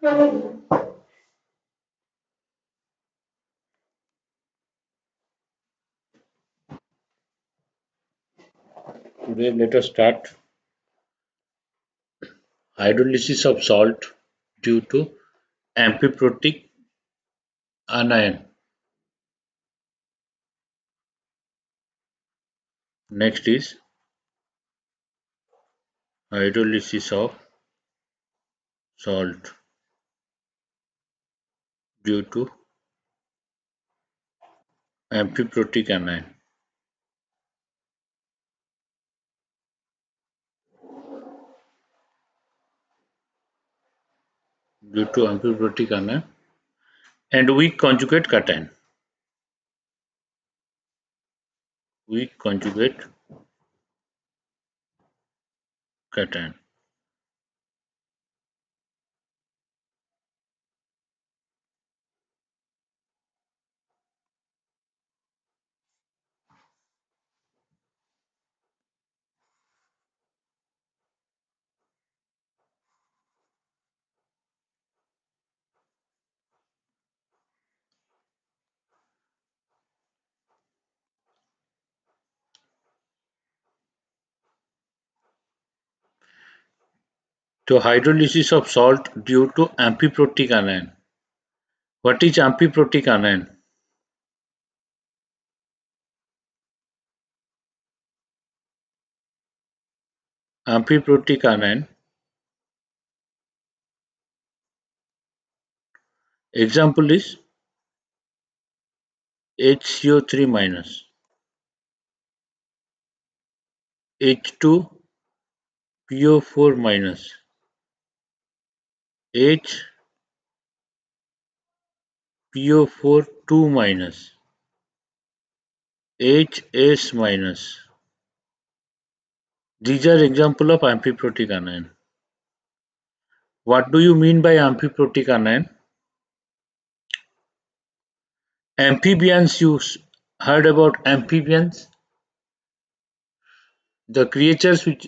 Today, let us start hydrolysis of salt due to amphiprotic anion. Next is hydrolysis of salt due to amphiprotic anion. Due to amphiprotic anion and weak conjugate cation. Weak conjugate cation. So hydrolysis of salt due to amphiprotic anion. What is amphiprotic anion? Amphiprotic anion. Example is HCO3 minus, H2PO4 minus, HPO4 2 minus, HS minus. These are example of amphiprotic anion. What do you mean by amphiprotic anion? Amphibians, you heard about amphibians? The creatures which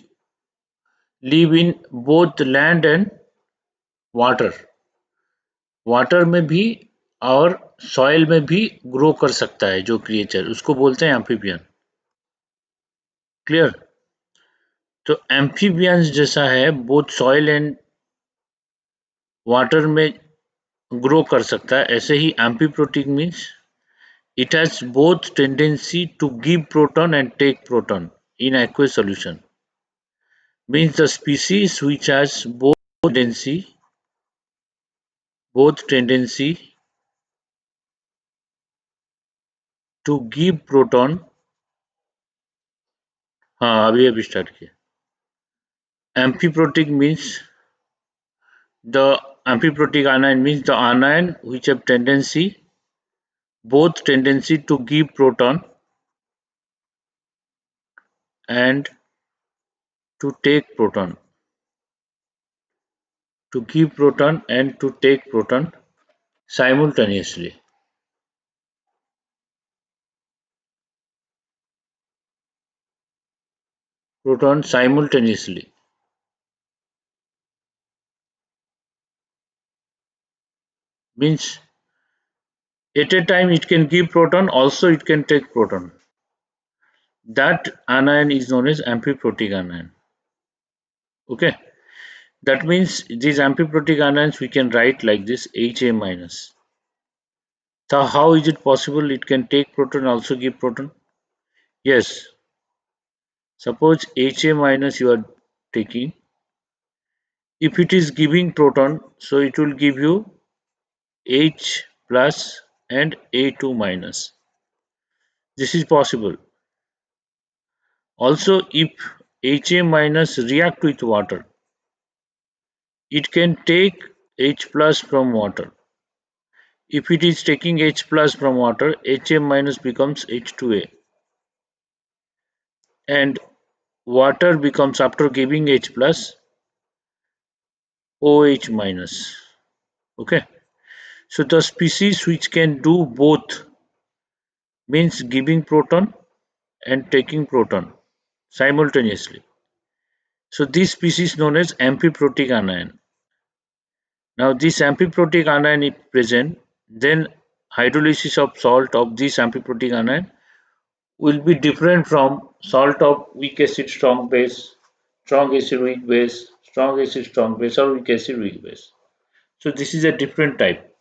live in both land and water water में भी और soil में भी grow कर सकता है जो creature उसको बोलते हैं एम्फीबियन क्लियर तो एम्फीबियंस जैसा है बोथ सॉइल एंड वाटर में ग्रो कर सकता है ऐसे ही amphiprotic means it has both tendency to give proton and take proton in aqueous solution means the species which has both tendency to give proton हाँ अभी स्टार्ट किया amphiprotic means the amphiprotic anion means the anion which have both tendency to give proton and to take proton to give proton and to take proton simultaneously means at a time it can give proton also it can take proton that anion is known as amphiprotic anion okay that means these amphiprotic anions we can write like this Ha minus so how is it possible it can take proton also give proton yes suppose Ha minus you are taking if it is giving proton so it will give you H plus and A2 minus this is possible also if Ha minus react with water it can take H plus from water if it is taking H plus from water Ha minus becomes H2A and water becomes after giving H plus OH minus okay so the species which can do both means giving proton and taking proton simultaneously so this species known as amphiprotic anion Now this amphiprotic anion is present, then hydrolysis of salt of this amphiprotic anion will be different from salt of weak acid strong base, strong acid weak base, strong acid strong base, or weak acid weak base. So this is a different type.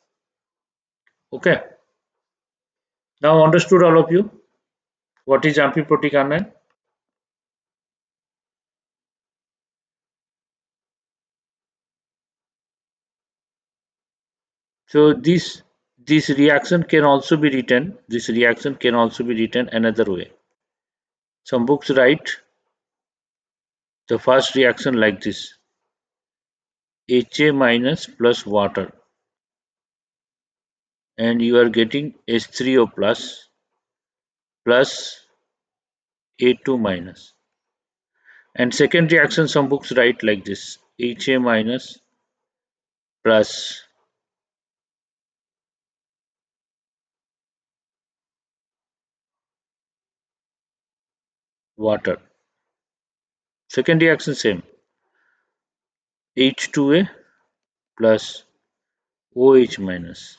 Okay. Now understood all of you what is amphiprotic anion? So this reaction can also be written. This reaction can also be written another way. Some books write the first reaction like this: Ha minus plus water, and you are getting H3O plus A2 minus. And second reaction, some books write like this: Ha minus plus water. Second reaction same: H2A plus OH minus.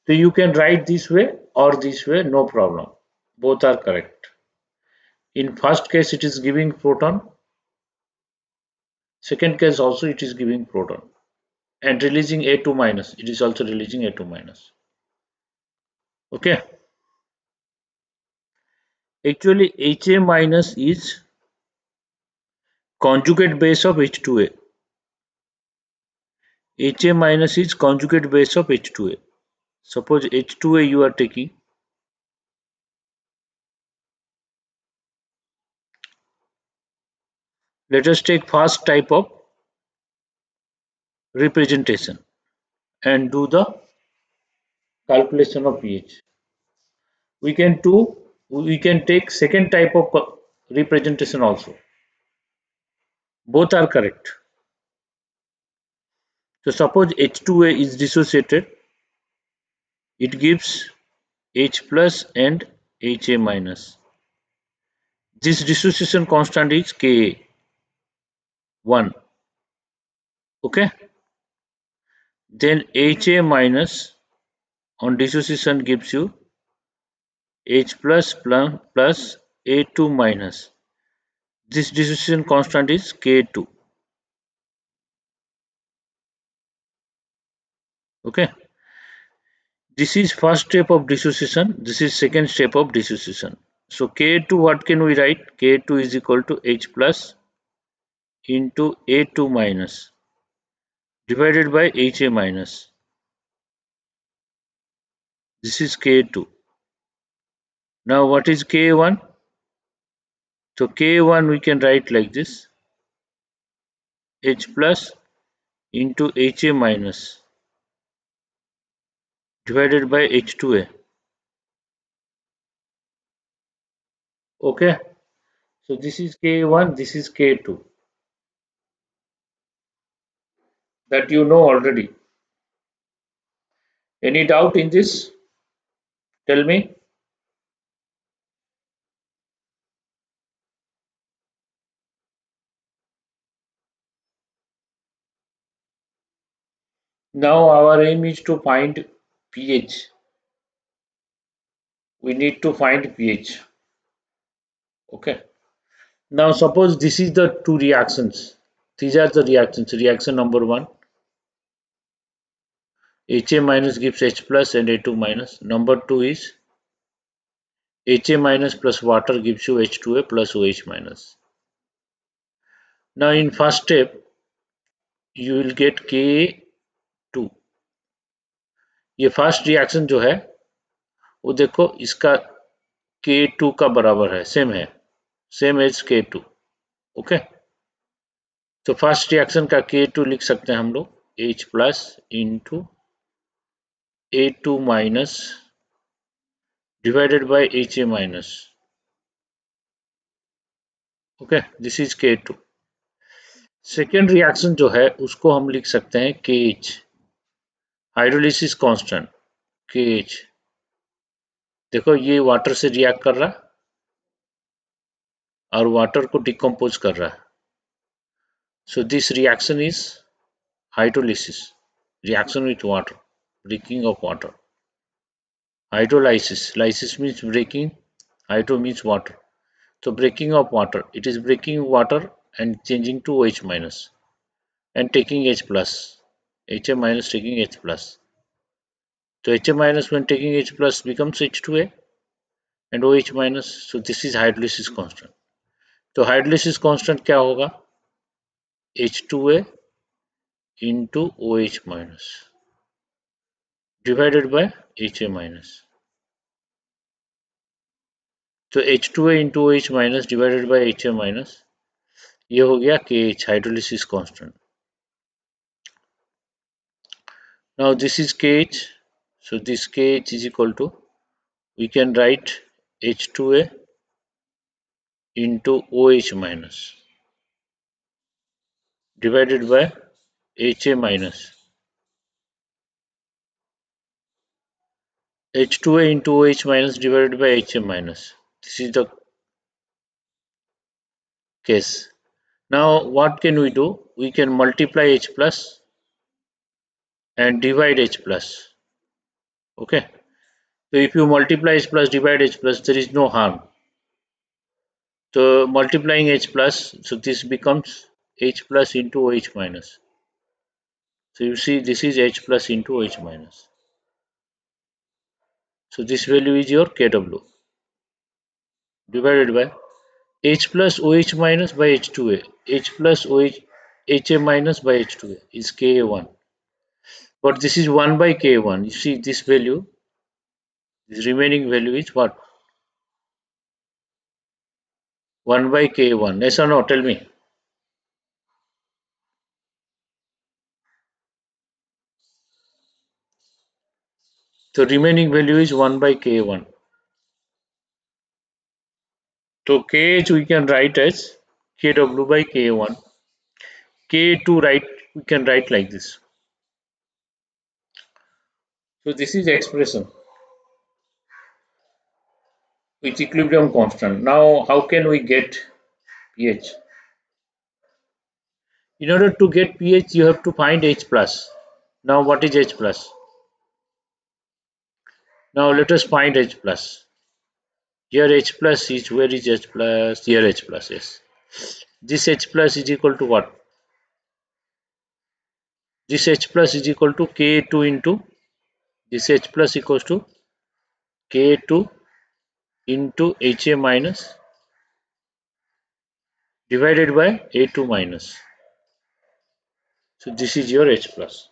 So you can write this way or this way, no problem. Both are correct. In first case, it is giving proton. Second case also it is giving proton and releasing A2 minus. It is also releasing A2 minus. Okay. Actually, Ha minus is conjugate base of H2A. Ha minus is conjugate base of H2A. Suppose H2A you are taking. Let us take first type of representation and do the calculation of pH. We can take second type of representation also. Both are correct. So suppose H2A is dissociated, it gives H plus and Ha minus. This dissociation constant is Ka 1. Okay. Then Ha minus on dissociation gives you H plus A2 minus. This dissociation constant is K2. Okay. This is first step of dissociation. This is second step of dissociation. So K2, what can we write? K2 is equal to H plus into A2 minus divided by Ha minus. This is K2. Now what is K1? So K1 we can write like this: H plus into Ha minus divided by H2A. Okay. So this is K1, this is K2. That you know already. Any doubt in this? Tell me. Now our aim is to find pH. We need to find pH. Okay. Now suppose this is the two reactions. These are the reactions. Reaction number 1. Ha minus gives H plus and A2 minus. Number 2 is Ha minus plus water gives you H2A plus OH minus. Now in first step you will get Ka2. ये first reaction जो है वो देखो इसका K2 का बराबर है, same as K2. Okay. तो फर्स्ट रिएक्शन का K2 लिख सकते हैं हम लोग H plus into A2 minus divided by Ha minus. Okay, this is K2. Second reaction जो है उसको हम लिख सकते हैं KH, हाइड्रोलिसिस कांस्टेंट KH. देखो ये वाटर से रिएक्ट कर रहा है और वाटर को डिकम्पोज कर रहा है. So this reaction is hydrolysis. reaction with water, breaking of water. Hydrolysis, lysis means breaking, hydro means water. So breaking of water, it is breaking water and changing to OH minus and taking H plus, HA minus taking H plus. So HA minus when taking H plus becomes H2A and OH minus. So this is hydrolysis constant. तो hydrolysis constant क्या होगा? H2A into OH minus divided by HA minus. तो H2A into OH minus divided by HA minus, ये हो गया KH hydrolysis constant. Now this is KH, so this KH is equal to, we can write H2A into OH minus divided by HA minus. H2A into OH minus divided by HA minus. This is the case. Now what can we do? We can multiply H plus and divide H plus. Okay. So if you multiply H plus, divide H plus, there is no harm. So multiplying H plus, so this becomes H plus into OH minus. So you see this is H plus into OH minus. So this value is your Kw divided by H plus OH minus by H2A. H plus OH HA minus by H2A is Ka1. But this is 1 by K1. You see this value, this remaining value is what? 1 by K1. Yes or no? Tell me. So remaining value is 1 by K1. So KH we can write as Kw by K1. K2 we can write like this. So this is expression with equilibrium constant. Now how can we get pH? In order to get pH you have to find H plus. Now what is H plus? Now let us find H plus. Here H plus is, where is H plus? Here H plus is. This H plus is equal to what? This H plus is equal to K2 into, this H plus equals to K2 into HA minus divided by A2 minus. So this is your H plus.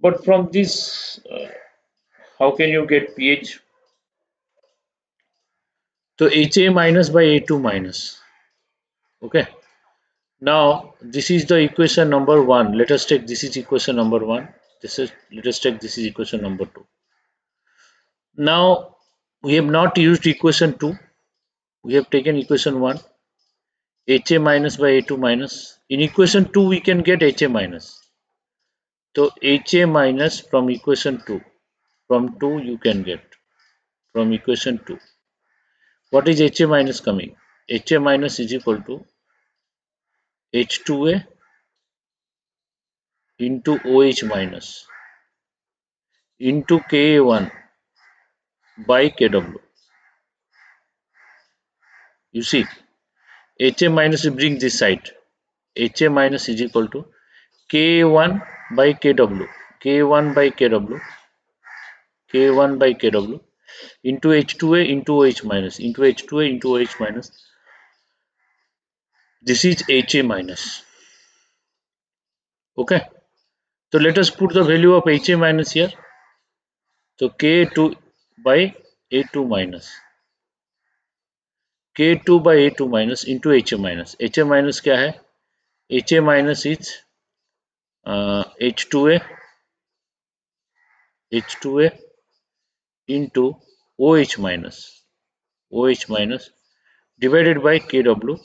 But from this, how can you get pH? So HA minus by A2 minus. Okay. Now this is the equation number 1. Let us take this is equation number 1. Let us take this is equation number 2. Now we have not used equation 2. We have taken equation 1. HA minus by A2 minus. In equation 2 we can get HA minus. So HA minus from equation 2. From 2 you can get. From equation 2. What is HA minus coming? HA minus is equal to H2A into OH minus into Ka1 by Kw. You see, HA minus will bring this side. HA minus is equal to K1 by Kw. K1 by Kw. K1 by Kw into H2A into OH minus into H2A into OH minus. This is HA minus. Okay. So let us put the value of HA minus here. So K2 by A2 minus. K2 by A2 minus into HA minus. HA minus क्या है? HA minus is H2A into OH minus divided by Kw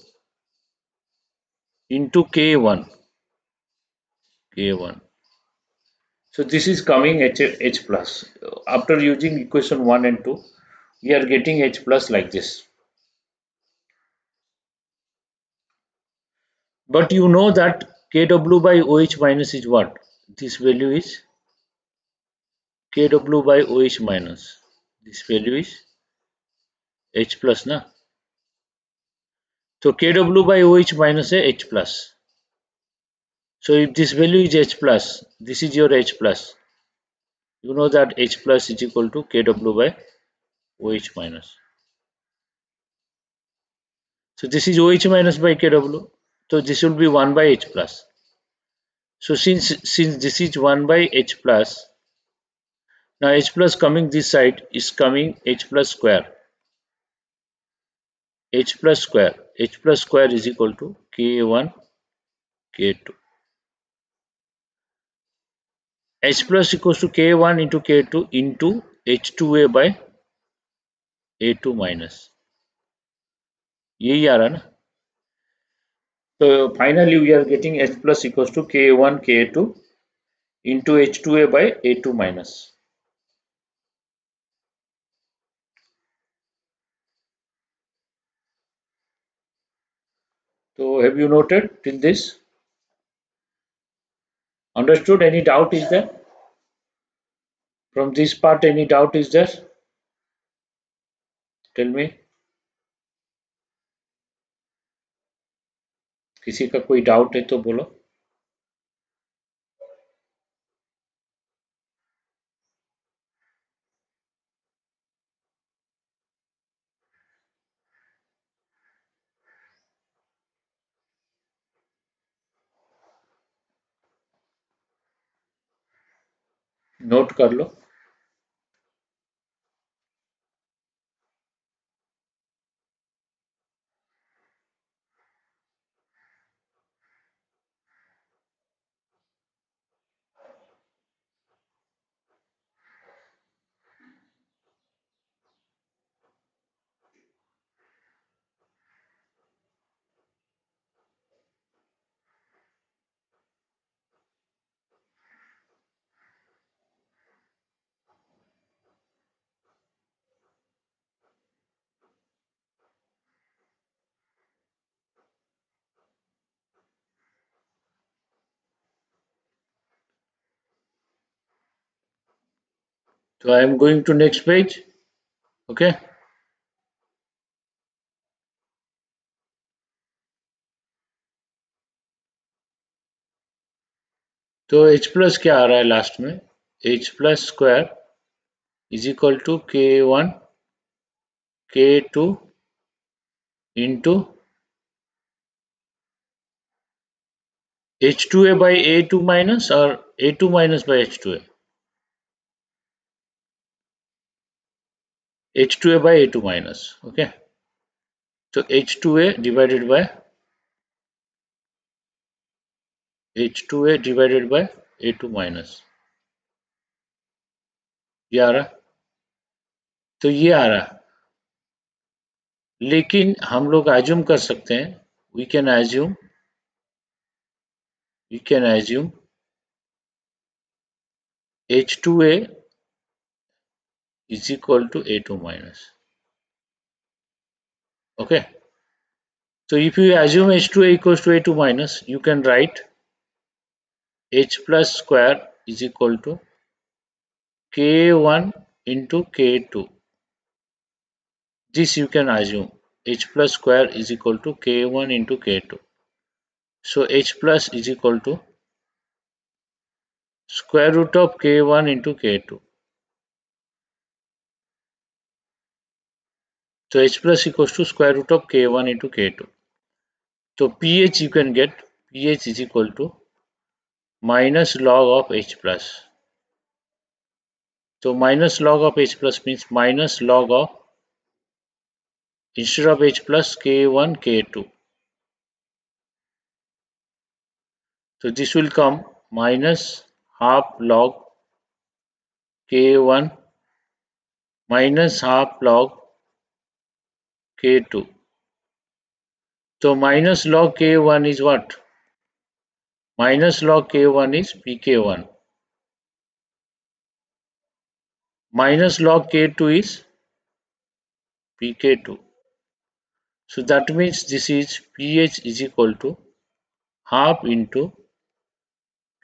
into K1. So this is coming H plus. After using equation 1 and 2, we are getting H plus like this. But you know that Kw by OH minus is what? this value is Kw by OH minus. This value is H plus na. So Kw by OH minus is H plus. So if this value is H plus, this is your H plus. You know that H plus is equal to Kw by OH minus. So this is OH minus by Kw. So this will be 1 by H plus. So since this is 1 by H plus, now H plus coming this side is coming H plus square. H plus square. H plus square is equal to K1 K2. H plus equals to K1 into K2 into H2A by A2 minus. यही आ रहा ना. So finally we are getting H plus equals to K1 K2 into H2A by A2 minus. So have you noted till this? Understood? Any doubt is there? From this part any doubt is there? Tell me. किसी का कोई doubt है तो बोलो. Note कर लो. So I am going to next page. Okay. तो H plus क्या आ रहा है लास्ट में? H plus square is equal to K1 K2 into H2A by A2 minus or A2 minus by H2A? H2A by A2 minus. Okay. So H2A divided by H2A divided by A2 minus. ये आ रहा. तो ये आ रहा. लेकिन हम लोग assume कर सकते हैं. We can assume H2A is equal to A2 minus. Okay. So if you assume H2A equals to A2 minus, you can write H plus square is equal to K1 into K2. This you can assume. H plus square is equal to K1 into K2. So H plus is equal to square root of K1 into K2. So H plus equals to square root of K1 into K2. So pH you can get, pH is equal to minus log of H plus. So minus log of H plus means minus log of, instead of H plus, K1 K2. So this will come minus half log K1 minus half log K2. So minus log K1 is what? Minus log K1 is pK1. Minus log K2 is pK2. So that means this is pH is equal to half into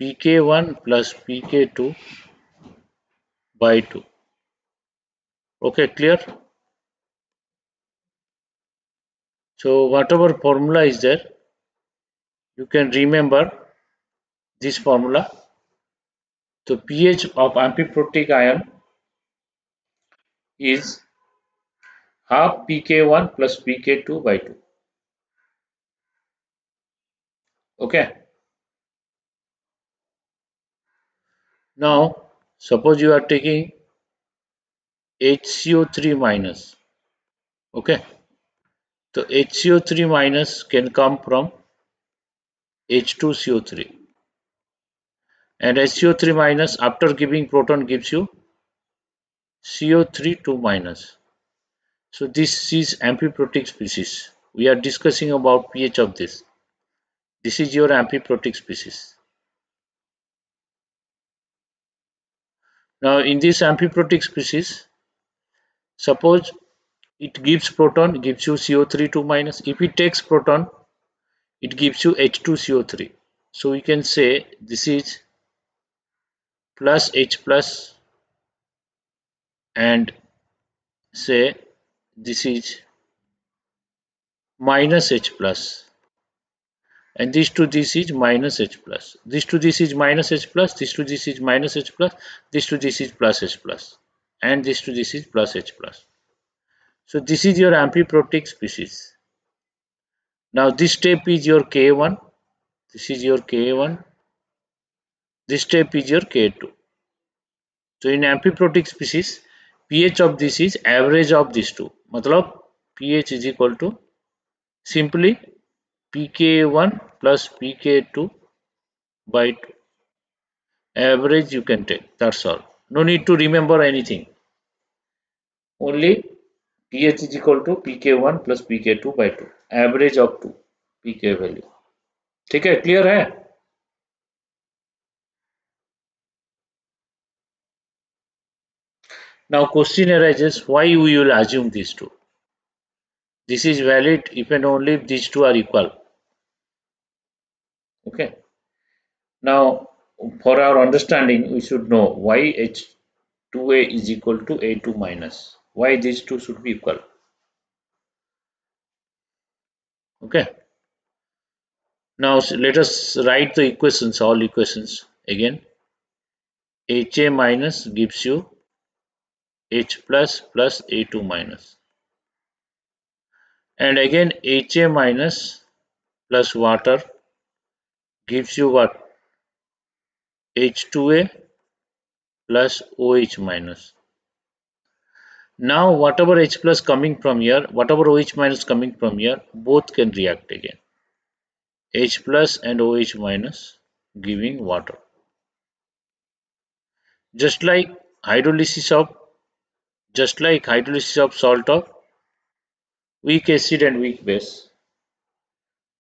pK1 plus pK2 by 2. Okay, clear? So whatever formula is there, you can remember this formula. So pH of amphiprotic ion is half pK1 plus pK2 by 2. Okay. Now suppose you are taking HCO3 minus. Okay. So HCO3 minus can come from H2CO3, and HCO3 minus after giving proton gives you CO3 2 minus. So this is amphiprotic species. We are discussing about pH of this. This is your amphiprotic species. Now in this amphiprotic species, suppose it gives proton, gives you CO3 2 minus. If it takes proton, it gives you H2CO3. So we can say this is plus H plus, and say this is minus H plus, and this is minus H plus, this is minus H plus, this is minus H plus, this is plus H plus, and this is plus H plus. So this is your amphiprotic species. Now this step is your K1, this is your K1, this step is your K2. So in amphiprotic species, pH of this is average of these two. Matlab pH is equal to simply pK1 plus pK2 by 2. Average you can take, that's all. No need to remember anything. Only pH is equal to pK1 plus pK2 by 2. Average of 2 pK value. ठीक है, clear है? Now question arises, why we will assume these two? This is valid if and only if these two are equal. Okay. Now for our understanding, we should know why H2A is equal to A2 minus. Why these two should be equal. Okay. Now let us write the equations, all equations again. HA minus gives you H plus plus A2 minus. And again HA minus plus water gives you what? H2A plus OH minus. Now whatever H plus coming from here, whatever OH minus coming from here, both can react again. H plus and OH minus giving water. Just like hydrolysis of salt of weak acid and weak base.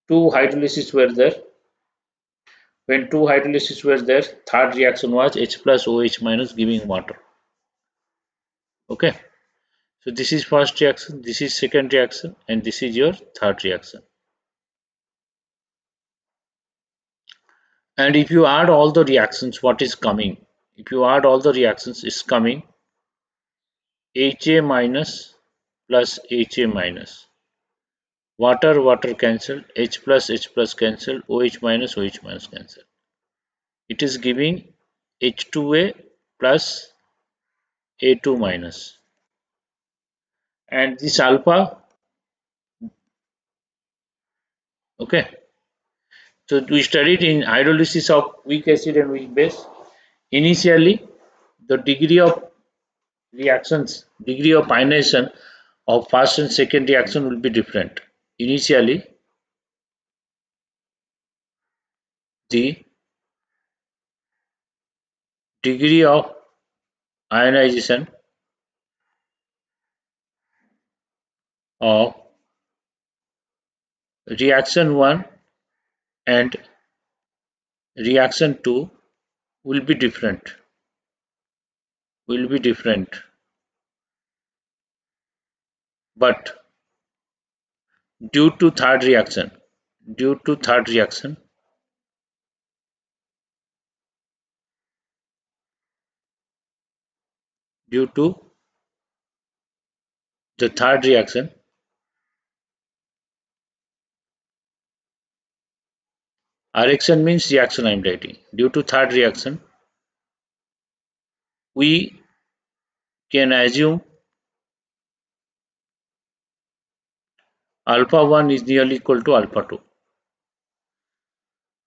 Two hydrolysis were there. When two hydrolysis were there, third reaction was H plus OH minus giving water. Okay. So this is first reaction, this is second reaction, and this is your third reaction. And if you add all the reactions, what is coming? If you add all the reactions, is coming HA minus plus HA minus. Water cancelled, H plus cancelled, OH minus cancelled. It is giving H2A plus A2 minus. And this alpha, okay. So we studied in hydrolysis of weak acid and weak base. Initially, the degree of reactions, degree of ionization of first and second reaction will be different. Initially, the degree of ionization of reaction 1 and reaction 2 will be different. But due to third reaction, due to the third reaction. Reaction means reaction I am writing. Due to third reaction, we can assume alpha 1 is nearly equal to alpha 2.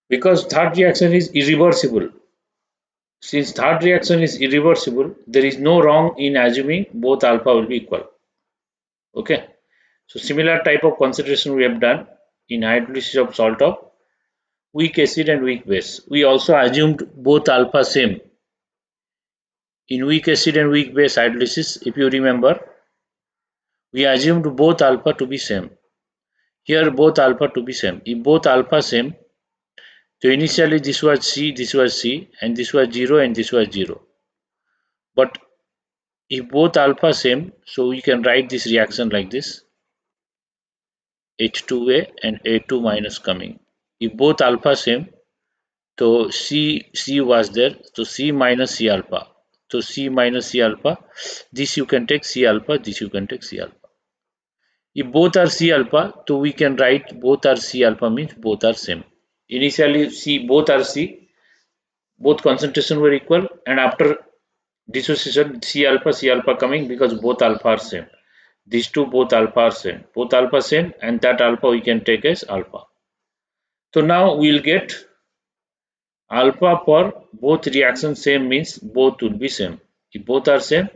Because third reaction is irreversible. Since third reaction is irreversible, there is no wrong in assuming both alpha will be equal. Okay. So similar type of consideration we have done in hydrolysis of salt of weak acid and weak base. We also assumed both alpha same. In weak acid and weak base hydrolysis, if you remember, we assumed both alpha to be same. Here both alpha to be same. If both alpha same, so initially this was C, and this was 0 and this was 0. But if both alpha same, so we can write this reaction like this. H2A and A2 minus coming. If both alpha same, so C was there, so C minus C alpha. So C minus C alpha, this you can take C alpha, this you can take C alpha. If both are C alpha, so we can write both are C alpha means both are same. Initially C both are C, both concentration were equal, and after dissociation C alpha coming because both alpha are same. These two both alpha are same. Both alpha same, and that alpha we can take as alpha. So now we will get alpha for both reactions same means both will be same. If both are same,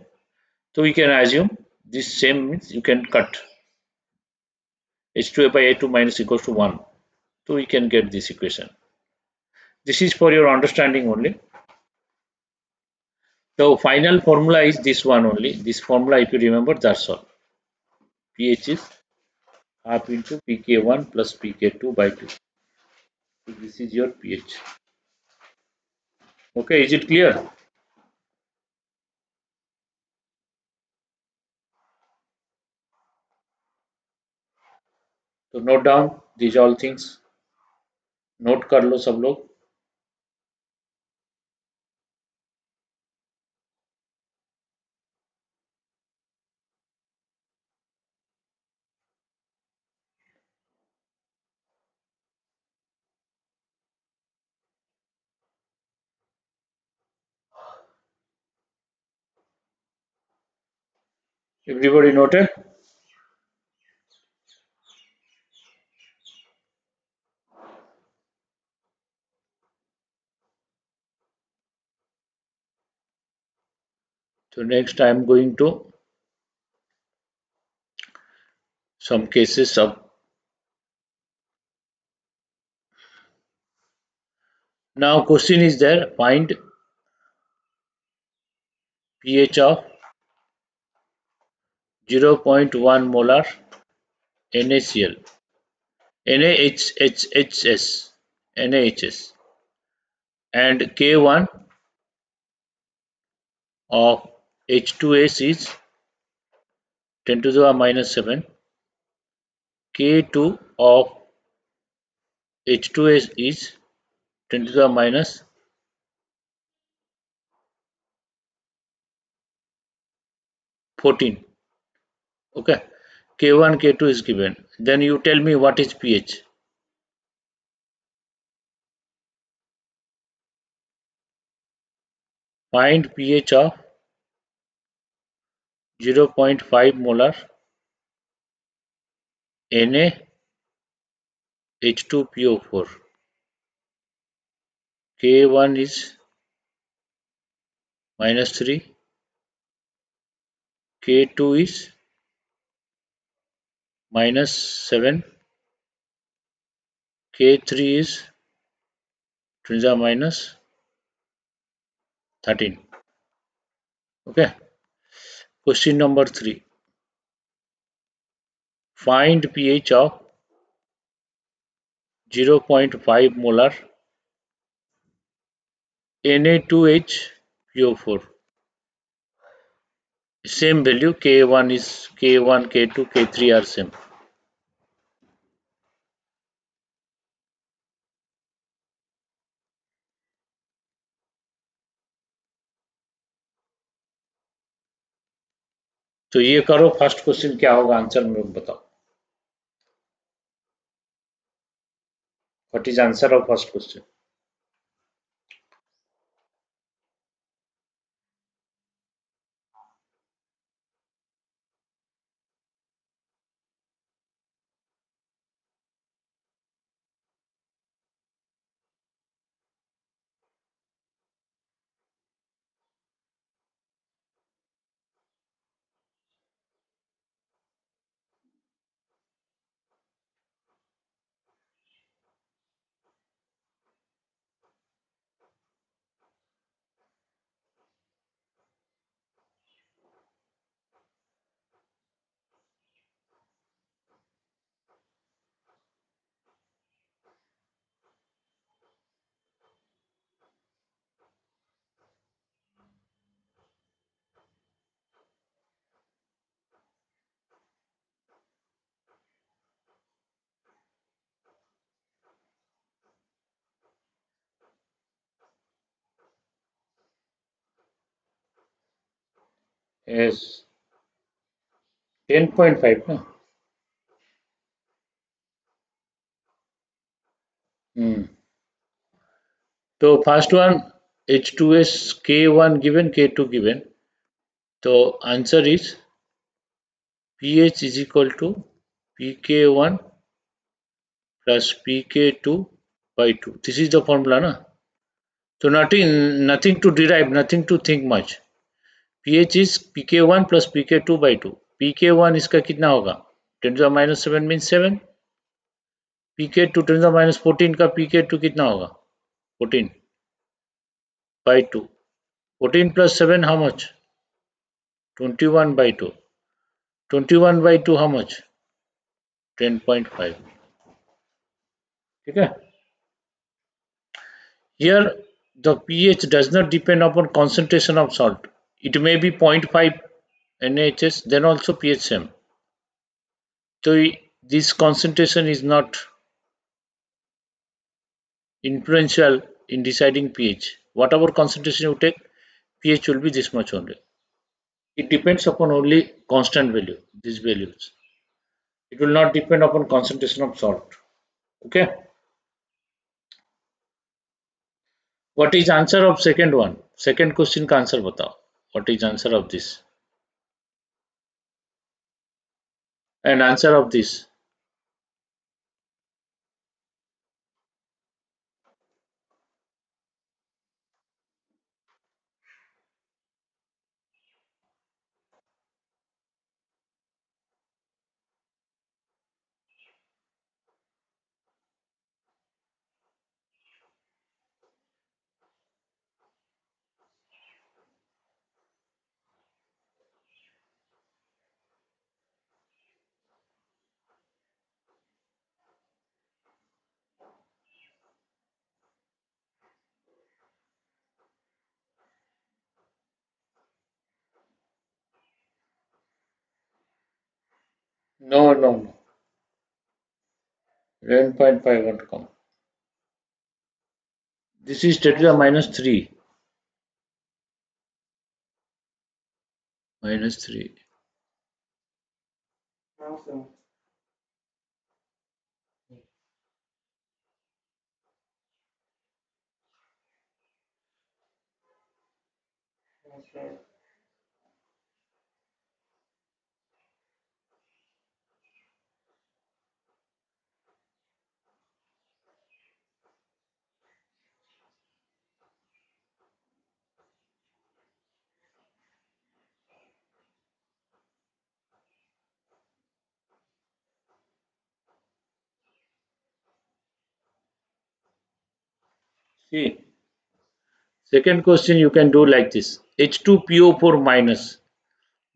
so we can assume this same means you can cut H2A by A2 minus equals to 1. So we can get this equation. This is for your understanding only. So final formula is this one only. This formula if you remember, that's all. pH is half into pK1 plus pK2 by 2. So this is your pH. Okay, is it clear? तो note down these all things. Note कर लो सब लोग. Everybody noted? So next I am going to some cases of. Now question is there, find pH of 0.1 molar NaCl, NaHHS, NaHS, and K1 of H2S is 10 to the power minus 7, K2 of H2S is 10 to the power minus 14. Okay, K1, K2 is given. Then you tell me what is pH. Find pH of 0.5 molar NaH2PO4. K1 is minus 3, K2 is minus 7, K3 is 10 minus 13. Okay. Question number 3. Find pH of 0.5 molar Na2HPO4. Same value K1 is K1, K2, K3 are same. तो ये करो, first question क्या होगा, answer में बताओ। What is answer of first question? Yes, 10.5 ना। हम्म। तो first one, H2S K1 given, K2 given. तो answer is pH is equal to pK1 plus pK2 by 2. This is the formula ना. So nothing to derive, nothing to think much. pH is pK1 plus pK2 by 2. pK1 इसका कितना होगा? 10 to the minus 7 means 7. pK2 10 to the minus 14 का pK2 कितना होगा? 14 by 2. 14 plus 7 how much? 21 by 2. 21 by 2 how much? 10.5. ठीक है? Here the pH does not depend upon concentration of salt. It may be 0.5 NaHS, then also pH same. So this concentration is not influential in deciding pH. Whatever concentration you take, pH will be this much only. It depends upon only constant value, these values. It will not depend upon concentration of salt. Okay. What is answer of second one? Second question का answer बताओ. What is answer of this? And answer of this. No, no, no. 11.5 won't come. This is 10 to the minus 3. Minus 3. See, second question you can do like this. H2PO4 minus.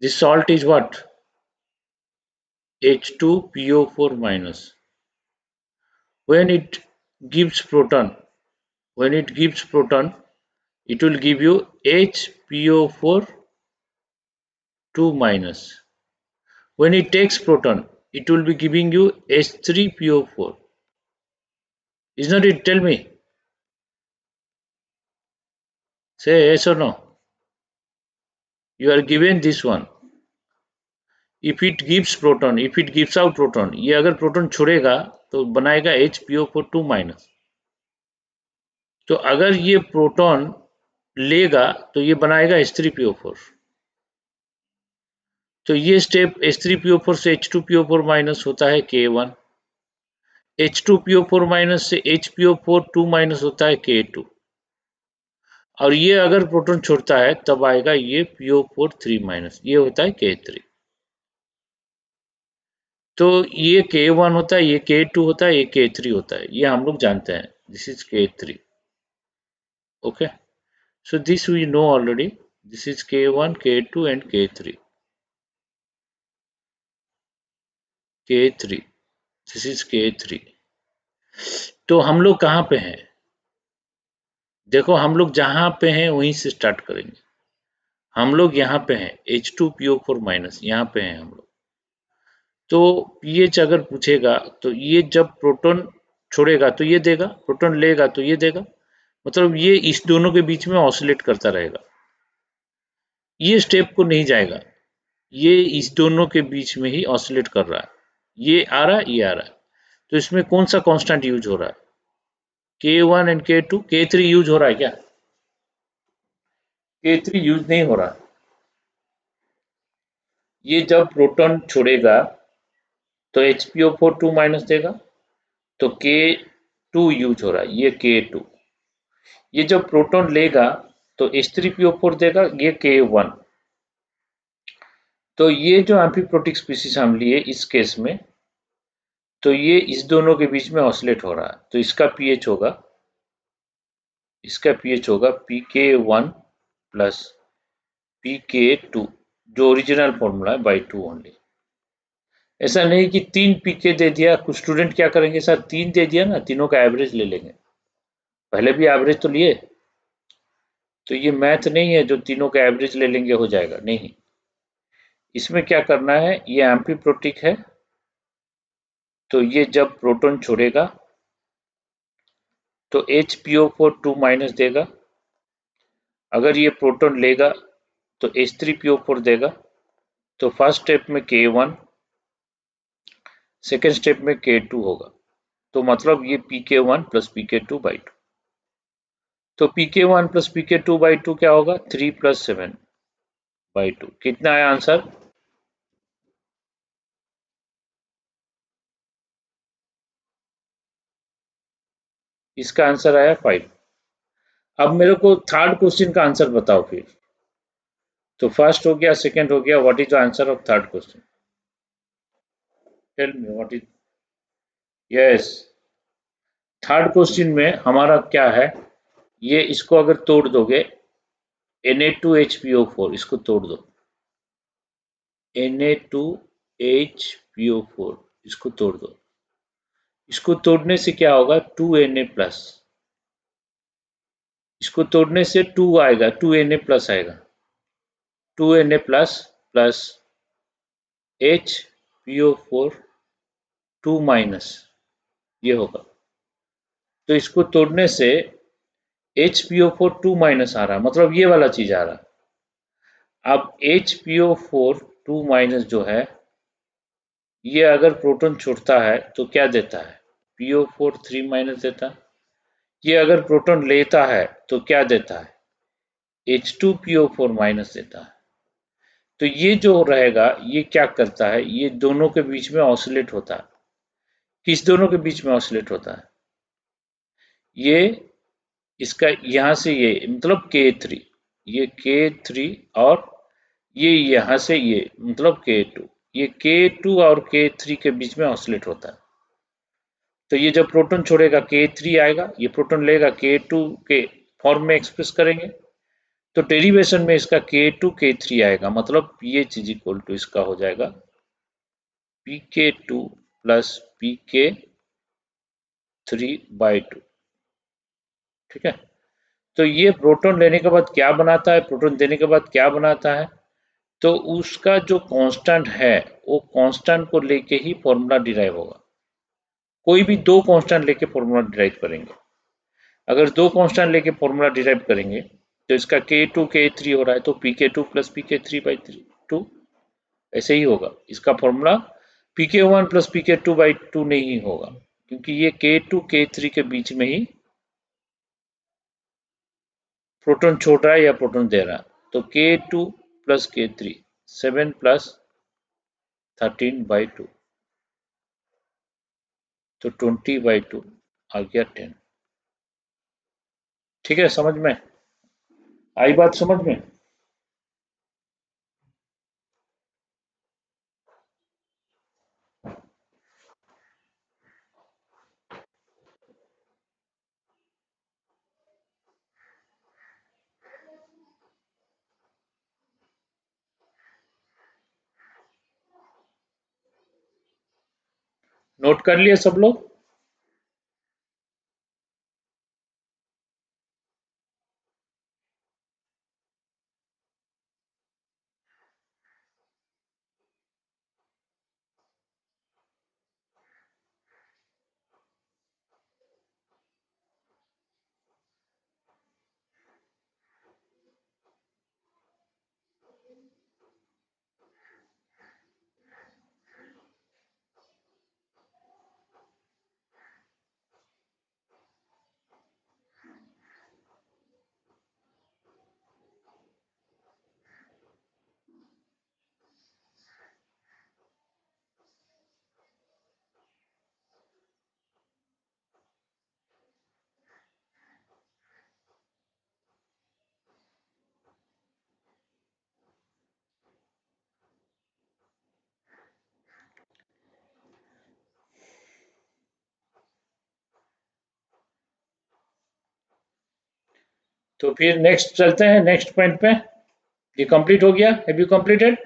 This salt is what? H2PO4 minus. When it gives proton, when it gives proton, it will give you HPO4 2 minus. When it takes proton, it will be giving you H3PO4. Is not it? Tell me. Say yes or no. You are given this one. If it gives proton, if it gives out proton, ये अगर proton छोड़ेगा तो बनाएगा HPO4 2-। तो अगर ये proton लेगा तो ये बनाएगा H3PO4। तो ये स्टेप H3PO4 से H2PO4- होता है K1, H2PO4- से HPO4 2- होता है K2, और ये अगर प्रोटॉन छोड़ता है तब आएगा ये PO4 3-, ये होता है K3। तो ये K1 होता है, ये K2 होता है, ये K3 होता है, ये हम लोग जानते हैं, this is K3। Okay, so this we know already, this is K1, K2 and K3, K3, this is K3। तो हम लोग कहाँ पे हैं? देखो हम लोग जहाँ पे हैं वहीं से स्टार्ट करेंगे। हम लोग यहाँ पे हैं H2PO4-, यहाँ पे हैं हम लोग। तो पीएच अगर पूछेगा तो ये जब प्रोटॉन छोड़ेगा तो ये देगा, प्रोटॉन लेगा तो ये देगा, मतलब ये इस दोनों के बीच में ऑसिलेट करता रहेगा, ये स्टेप को नहीं जाएगा, ये इस दोनों के बीच में ही ऑसिलेट कर रहा है, ये आ रहा है, ये आ रहा है। तो इसमें कौन सा कांस्टेंट यूज हो रहा है? K1 and K2, K3 use हो रहा है क्या? K3 यूज नहीं हो रहा। ये जब प्रोटॉन छोड़ेगा तो HPO4 2- देगा, तो K2 यूज हो रहा है, ये K2। ये जब प्रोटॉन लेगा तो H3PO4 देगा, ये K1। तो ये जो एम्फीप्रोटिक स्पीशीज हम लिए इस केस में, तो ये इस दोनों के बीच में ऑसिलेट हो रहा है, तो इसका पीएच होगा, इसका पीएच होगा PK1 प्लस PK2, जो ओरिजिनल फॉर्मूला है बाई 2 ओनली। ऐसा नहीं कि 3 पीके दे दिया, कुछ स्टूडेंट क्या करेंगे सर 3 दे दिया ना, तीनों का एवरेज ले लेंगे, पहले भी एवरेज तो लिए, तो ये मैथ नहीं है जो तीनों का एवरेज ले लेंगे हो जाएगा, नहीं। इसमें क्या करना है, ये एम्फीप्रोटिक है, तो ये जब प्रोटॉन छोड़ेगा तो HPO4 2- देगा, अगर ये प्रोटॉन लेगा तो H3PO4 देगा। तो फर्स्ट स्टेप में K1, सेकेंड स्टेप में K2 होगा, तो मतलब ये PK1 प्लस PK2/2। तो PK1 प्लस PK2/2 क्या होगा, 3 + 7/2। कितना है आंसर? इसका आंसर आया 5। अब मेरे को थर्ड क्वेश्चन का आंसर बताओ फिर। तो फर्स्ट हो गया, सेकंड हो गया, what is the answer of third question? Tell me what is. Yes, third question में हमारा क्या है, ये इसको अगर तोड़ दोगे Na2HPO4, इसको तोड़ दो, Na2HPO4, इसको तोड़ दो, इसको तोड़ने से क्या होगा 2Na प्लस, इसको तोड़ने से 2 आएगा, 2Na प्लस आएगा, 2Na प्लस प्लस HPO4 2-, ये होगा। तो इसको तोड़ने से HPO4 2- आ रहा, मतलब ये वाला चीज आ रहा। अब HPO4 2- जो है, ये अगर प्रोटॉन छोड़ता है तो क्या देता है, PO4 3- देता है। ये अगर प्रोटॉन लेता है तो क्या देता है, H2PO4- देता है। तो ये जो रहेगा ये क्या करता है, ये दोनों के बीच में ऑसिलेट होता है। किस दोनों के बीच में ऑसिलेट होता है, ये इसका यहाँ से ये मतलब K3, ये K3, और ये यहाँ से ये मतलब K2, ये K2 और K3 के बीच में ऑसिलेट होता है। तो ये जब प्रोटॉन छोड़ेगा K3 आएगा, ये प्रोटॉन लेगा K2 के फॉर्म में एक्सप्रेस करेंगे, तो डेरिवेशन में इसका K2 K3 आएगा, मतलब pH इज इक्वल टू इसका हो जाएगा PK2 प्लस PK3/2। ठीक है, तो ये प्रोटॉन लेने के बाद क्या बनाता है, प्रोटॉन देने के बाद क्या बनाता है, तो उसका जो कांस्टेंट है वो कांस्टेंट को लेके ही फॉर्मूला डिराइव होगा। कोई भी दो कांस्टेंट लेके फॉर्मूला डिराइव करेंगे, अगर दो कांस्टेंट लेके फॉर्मूला डिराइव करेंगे तो इसका K2 K3 हो रहा है, तो PK2 प्लस PK3/2, ऐसे ही होगा। इसका फॉर्मूला pK1 प्लस pK2/2 नहीं होगा, क्योंकि ये K2 K3 के बीच में ही प्रोटॉन छोड़ रहा है या प्रोटॉन दे रहा है। तो K2 प्लस K3 7 प्लस 13/2, तो 20/2 आ गया 10। ठीक है, समझ में आई बात? समझ में? नोट कर लिए सब लोग? तो फिर नेक्स्ट चलते हैं, नेक्स्ट पॉइंट पे। ये कंप्लीट हो गया? Have you completed?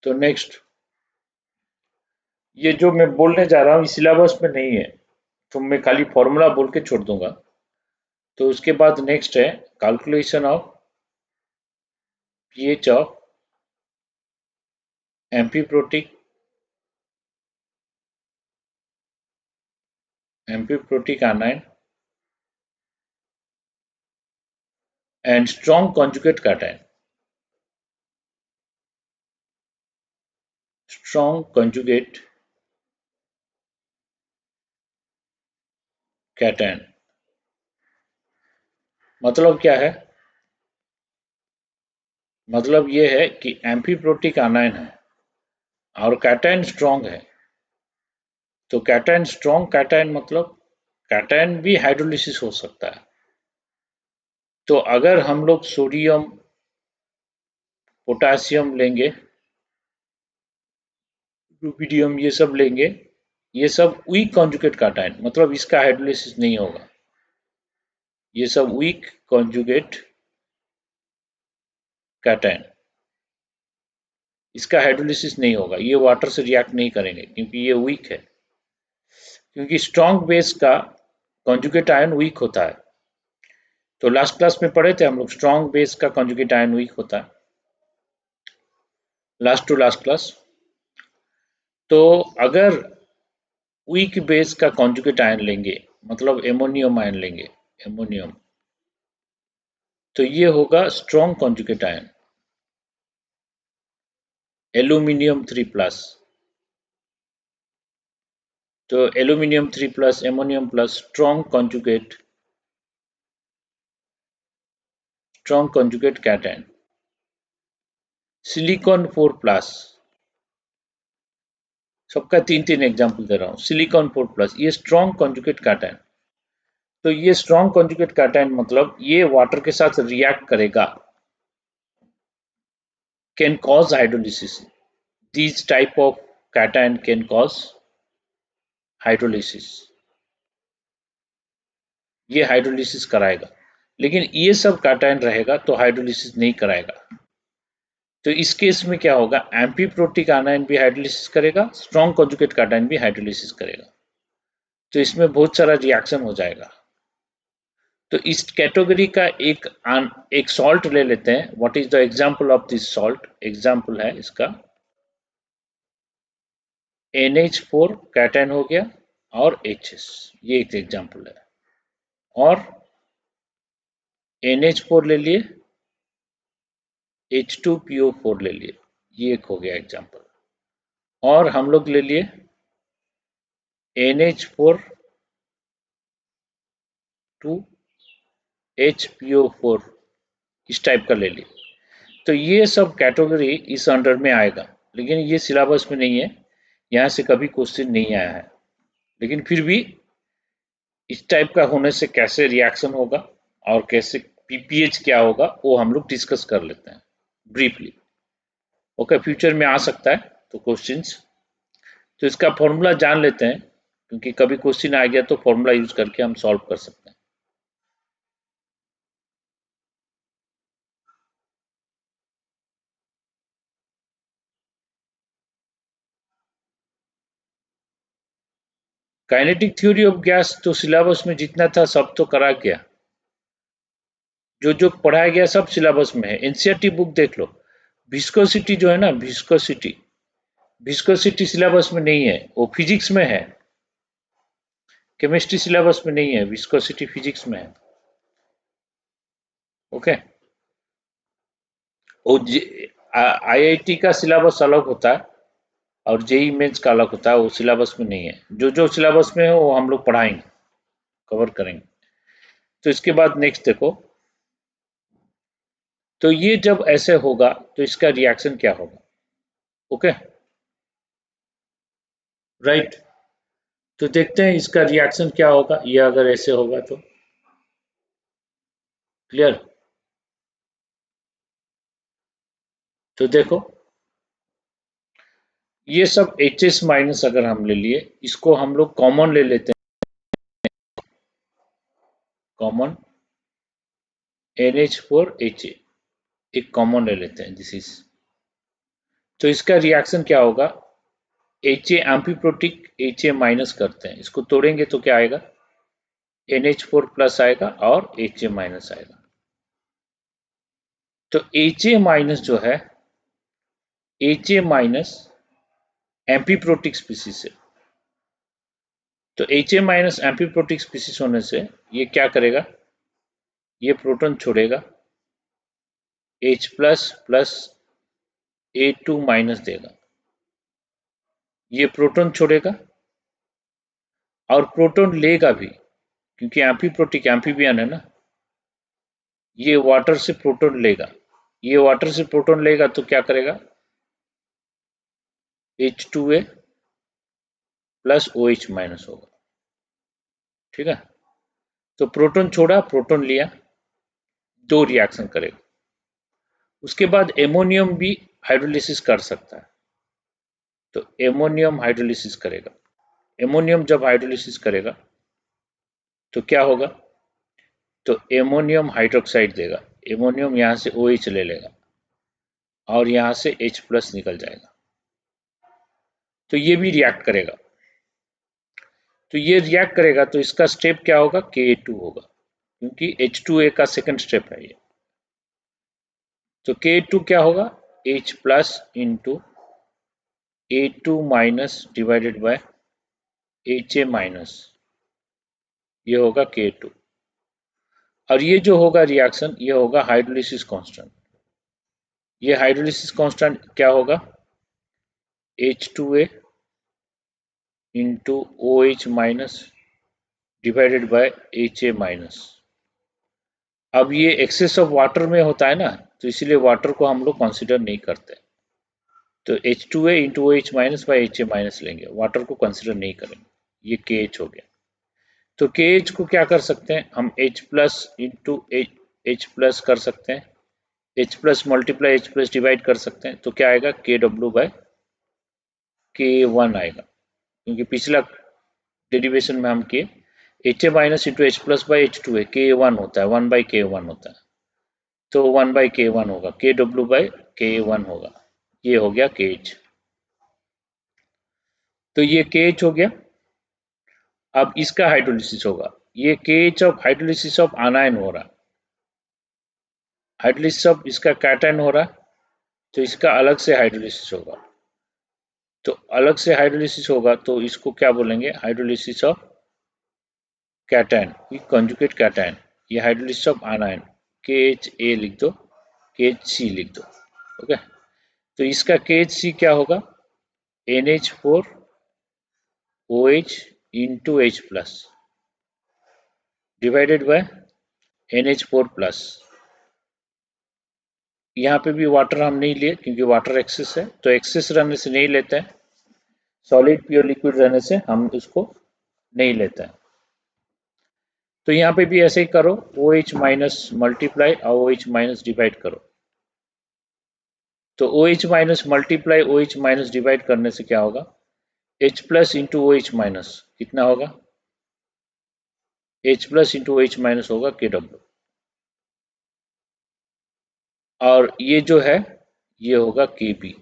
तो नेक्स्ट, ये जो मैं बोलने जा रहा हूँ सिलेबस में नहीं है, तो मैं खाली फॉर्मूला बोल के छोड़ दूंगा। तो उसके बाद नेक्स्ट है calculation of pH of amphiprotic anion and strong conjugate cation. Strong conjugate cation मतलब क्या है? मतलब ये है कि एम्फीप्रोटिक आनाइन है और कैटायन स्ट्रॉन्ग है। तो कैटायन स्ट्रॉन्ग कैटायन मतलब कैटायन भी हाइड्रोलिसिस हो सकता है। तो अगर हम लोग सोडियम पोटासियम लेंगे, रुबिडियम ये सब लेंगे, ये सब वीक कॉन्जुगेट कैटायन, मतलब इसका हाइड्रोलिसिस नहीं होगा। ये सब वीक कॉन्जुगेट कैटायन, इसका हाइड्रोलिसिस नहीं होगा, ये वाटर से रिएक्ट नहीं करेंगे क्योंकि ये वीक है। क्योंकि स्ट्रॉन्ग बेस का कॉन्जुगेट आयन वीक होता है। तो लास्ट क्लास में पढ़े थे हम लोग, स्ट्रॉन्ग बेस का कॉन्जुगेट आयन वीक होता है, लास्ट टू लास्ट क्लास। तो अगर वीक बेस का कॉन्जुगेट आयन लेंगे, मतलब एमोनियम आयन लेंगे, एमोनियम, तो ये होगा स्ट्रॉन्ग कॉन्जुगेट आयन, एल्यूमिनियम 3+। तो aluminium 3+, ammonium plus, strong conjugate cation. Silicon 4+, सबका 3-3 एग्जाम्पल दे रहा हूँ। सिलिकॉन 4+, ये स्ट्रॉन्ग कॉन्जुगेट कैटायन। तो ये स्ट्रॉन्ग कॉन्जुगेट कैटायन मतलब ये वाटर के साथ रिएक्ट करेगा, can cause hydrolysis. These type of cation can cause hydrolysis, ये हाइड्रोलिसिस कराएगा। लेकिन ये सब कैटायन रहेगा तो हाइड्रोलिसिस नहीं कराएगा। तो इस केस में क्या होगा, एम्फीप्रोटिक आनायन भी हाइड्रोलिसिस करेगा, स्ट्रॉन्ग कॉन्जुगेट कैटायन भी हाइड्रोलिसिस करेगा। तो इसमें बहुत सारा रिएक्शन हो जाएगा। तो इस कैटेगरी का एक सॉल्ट ले लेते हैं। What is the example of this salt? Example है इसका NH4 कैटायन हो गया, और HS, ये एक एग्जाम्पल है। और NH4 ले लिए, H2PO4 ले लिए, ये एक हो गया एग्जाम्पल। और हम लोग ले लिए NH4 टू HPO4, इस टाइप का ले लिए। तो ये सब कैटेगरी इस अंडर में आएगा, लेकिन ये सिलेबस में नहीं है, यहाँ से कभी क्वेश्चन नहीं आया है। लेकिन फिर भी इस टाइप का होने से कैसे रिएक्शन होगा और कैसे पीपीएच क्या होगा वो हम लोग डिस्कस कर लेते हैं ब्रीफली। ओके, फ्यूचर में आ सकता है तो क्वेश्चंस, तो इसका फॉर्मूला जान लेते हैं, क्योंकि कभी क्वेश्चन आ गया तो फॉर्मूला यूज करके हम सॉल्व कर सकते हैं। काइनेटिक थ्योरी ऑफ गैस तो सिलेबस में जितना था सब तो करा गया, जो जो पढ़ाया गया सब सिलेबस में है। एनसीईआरटी बुक देख लो। विस्कोसिटी जो है ना, विस्कोसिटी, विस्कोसिटी सिलेबस में नहीं है, वो फिजिक्स में है। केमिस्ट्री सिलेबस में नहीं है, विस्कोसिटी फिजिक्स में है। ओके, वो आईआईटी का सिलेबस अलग होता है और जेई मेंस का अलग होता है, वो सिलेबस में नहीं है। जो जो सिलेबस में है वो हम लोग पढ़ाएंगे, कवर करेंगे। तो इसके बाद नेक्स्ट देखो, तो ये जब ऐसे होगा तो इसका रिएक्शन क्या होगा। Okay, right. तो देखते हैं इसका रिएक्शन क्या होगा, ये अगर ऐसे होगा तो। क्लियर। तो देखो, ये सब HS माइनस अगर हम ले लिए, इसको हम लोग कॉमन ले लेते हैं, कॉमन NH4HA, एक कॉमन ले लेते हैं, दिस इज। तो इसका रिएक्शन क्या होगा, HA एम्फीप्रोटिक HA माइनस करते हैं, इसको तोड़ेंगे तो क्या आएगा, NH4 प्लस आएगा और HA माइनस आएगा। तो HA माइनस जो है, HA माइनस एम्फीप्रोटिक स्पीसीज है। तो HA माइनस एम्फीप्रोटिक स्पीसीज होने से ये क्या करेगा, ये प्रोटॉन छोड़ेगा, H plus plus A2 minus देगा, ये प्रोटॉन छोड़ेगा और प्रोटॉन लेगा भी, क्योंकि एम्फीप्रोटिक एम्फीबियन है ना, ये वाटर से प्रोटॉन लेगा, ये वाटर से प्रोटॉन लेगा तो क्या करेगा, H2A प्लस OH माइनस होगा। ठीक है, तो प्रोटॉन छोड़ा, प्रोटॉन लिया, दो रिएक्शन करेगा। उसके बाद एमोनियम भी हाइड्रोलिसिस कर सकता है, तो एमोनियम हाइड्रोलिसिस करेगा। एमोनियम जब हाइड्रोलिसिस करेगा तो क्या होगा, तो एमोनियम हाइड्रोक्साइड देगा, एमोनियम यहाँ से OH ले लेगा और यहाँ से H प्लस निकल जाएगा, तो ये भी रिएक्ट करेगा। तो ये रिएक्ट करेगा तो इसका स्टेप क्या होगा, Ka2 होगा, क्योंकि H2A का सेकंड स्टेप है ये। तो Ka2 क्या होगा, H plus into A2 minus divided by HA minus, ये होगा K2। और ये जो होगा रिएक्शन, ये होगा हाइड्रोलिसिस कांस्टेंट। ये हाइड्रोलिसिस कांस्टेंट क्या होगा, H2A into OH minus divided by HA minus. अब ये एक्सेस ऑफ वाटर में होता है ना, तो इसीलिए वाटर को हम लोग कंसीडर नहीं करते, तो H2A into OH minus by HA minus लेंगे, वाटर को कंसीडर नहीं करेंगे। ये KH हो गया। तो KH को क्या कर सकते हैं हम, H plus into H plus कर सकते हैं, H plus multiply H plus divide कर सकते हैं, तो क्या आएगा, KW बाय K1 आएगा, क्योंकि पिछला डेरिवेशन में हम किए HA minus into H plus by H2 है, K1 होता है, 1 बाई K1 होता है, तो 1 बाई K1 होगा, KW बाई K1 होगा, ये हो गया KH। तो ये KH हो गया। अब इसका हाइड्रोलिसिस होगा, ये KH ऑफ हाइड्रोलिसिस ऑफ आनायन हो रहा, हाइड्रोलिसिस ऑफ इसका कैटायन हो रहा, तो इसका अलग से हाइड्रोलिसिस होगा। तो अलग से हाइड्रोलिसिस होगा तो इसको क्या बोलेंगे, hydrolysis of cation, conjugate cation. ये हाइड्रोलिसिस ऑफ आनायन, KHA लिख दो, KHC लिख दो। ओके, तो इसका KHC क्या होगा, NH4OH into H plus divided by NH4 plus. यहाँ पे भी वाटर हम नहीं लिए क्योंकि वाटर एक्सेस है, तो एक्सेस रहने से नहीं लेते हैं, सॉलिड प्योर लिक्विड रहने से हम इसको नहीं लेते हैं। तो यहाँ पे भी ऐसे ही करो, OH माइनस मल्टीप्लाई और OH माइनस डिवाइड करो। तो OH minus multiply OH minus divide करने से क्या होगा, H plus into OH minus कितना होगा, H plus into OH minus होगा KW, और ये जो है ये होगा KB।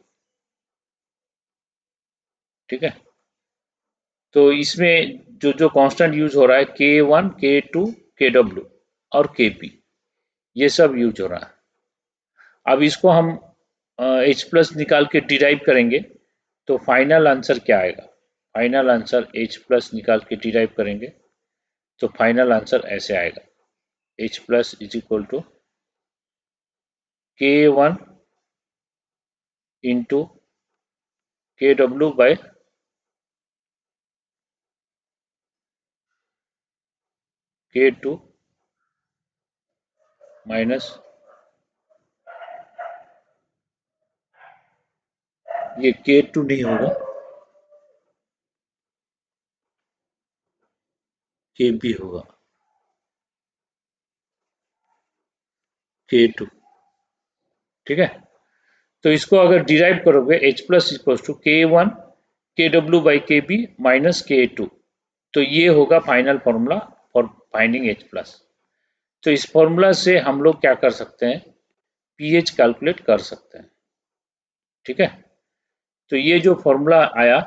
ठीक है, तो इसमें जो जो कांस्टेंट यूज हो रहा है K1, K2, KW और KP, ये सब यूज हो रहा है। अब इसको हम H प्लस निकाल के डिराइव करेंगे तो फाइनल आंसर क्या आएगा, फाइनल आंसर H प्लस निकाल के डिराइव करेंगे तो फाइनल आंसर ऐसे आएगा, H plus is equal to K1 into KW by K2 minus ये K2 नहीं होगा, KB होगा, K2। ठीक है, तो इसको अगर डिराइव करोगे H plus equal to K1 KW by KB minus K2, तो ये होगा final formula for finding H plus. तो इस फॉर्मूला से हम लोग क्या कर सकते हैं, पीएच कैलकुलेट कर सकते हैं। ठीक है, तो ये जो फॉर्मूला आया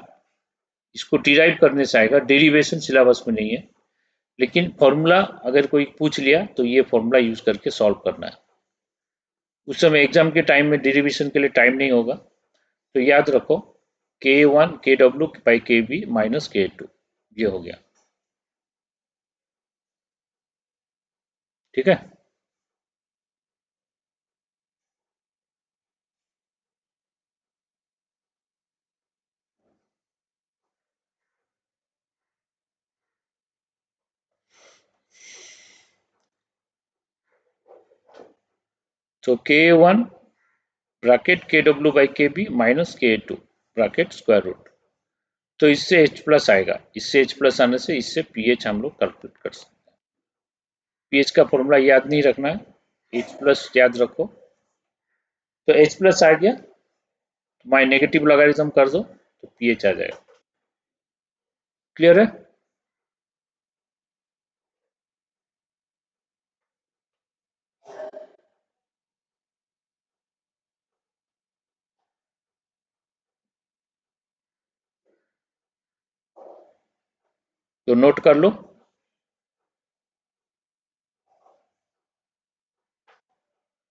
इसको डिराइव करने से आएगा, डेरिवेशन सिलेबस में नहीं है, लेकिन फॉर्मूला अगर कोई पूछ लिया तो ये फॉर्मूला यूज करके सॉल्व करना है। उस समय एग्जाम के टाइम में डेरिवेशन के लिए टाइम नहीं होगा, तो याद रखो K1 KW by KB minus K2, ये हो गया। ठीक है, तो K1 bracket KW by KB minus K2 bracket square root, तो इससे H प्लस आएगा, इससे H प्लस आने से इससे पीएच हम लोग कैलकुलेट कर सकते हैं। पीएच का फॉर्मूला याद नहीं रखना है, H प्लस याद रखो, तो H प्लस आ गया, माई नेगेटिव लॉगरिथम कर दो तो पीएच आ जाएगा। क्लियर है, तो नोट कर लो,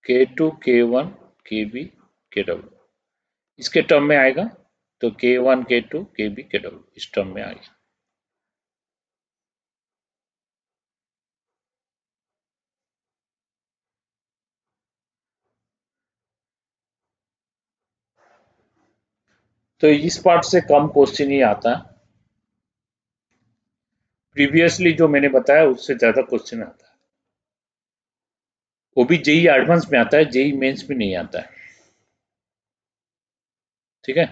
K2 K1 KB KW इसके टर्म में आएगा, तो K1 K2 KB KW इस टर्म में आएगा। तो इस पार्ट से कम क्वेश्चन ही आता है, प्रीवियसली जो मैंने बताया उससे ज्यादा क्वेश्चन आता है, वो भी जेई एडवांस में आता है, जेई मेंस में नहीं आता है। ठीक है,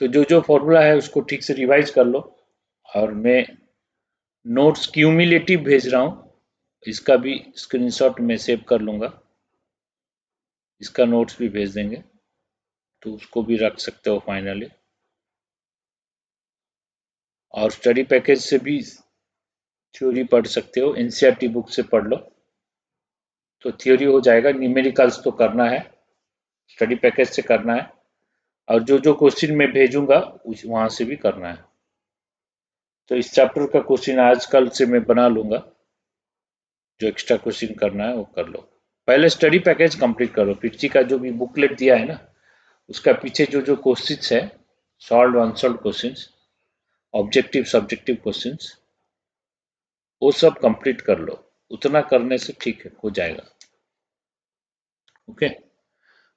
तो जो जो फॉर्मूला है उसको ठीक से रिवाइज कर लो, और मैं नोट्स क्यूमुलेटिव भेज रहा हूँ, इसका भी स्क्रीनशॉट में सेव कर लूंगा, इसका नोट्स भी भेज देंगे तो उसको भी रख सकते हो फाइनली, और स्टडी पैकेज से भी थ्योरी पढ़ सकते हो, एनसीईआरटी बुक से पढ़ लो तो थ्योरी हो जाएगा, न्यूमेरिकल्स तो करना है, स्टडी पैकेज से करना है, और जो जो क्वेश्चन मैं भेजूंगा वहां से भी करना है। तो इस चैप्टर का क्वेश्चन आज कल से मैं बना लूंगा, जो एक्स्ट्रा क्वेश्चन करना है वो कर लो। पहले स्टडी पैकेज कंप्लीट करो। पिक्ची का जो भी बुकलेट दिया है ना, उसका पीछे जो जो क्वेश्चंस है, solve unsolve questions, objective subjective questions, वो सब कंप्लीट कर लो। उतना करने से ठीक है, हो जाएगा। ओके।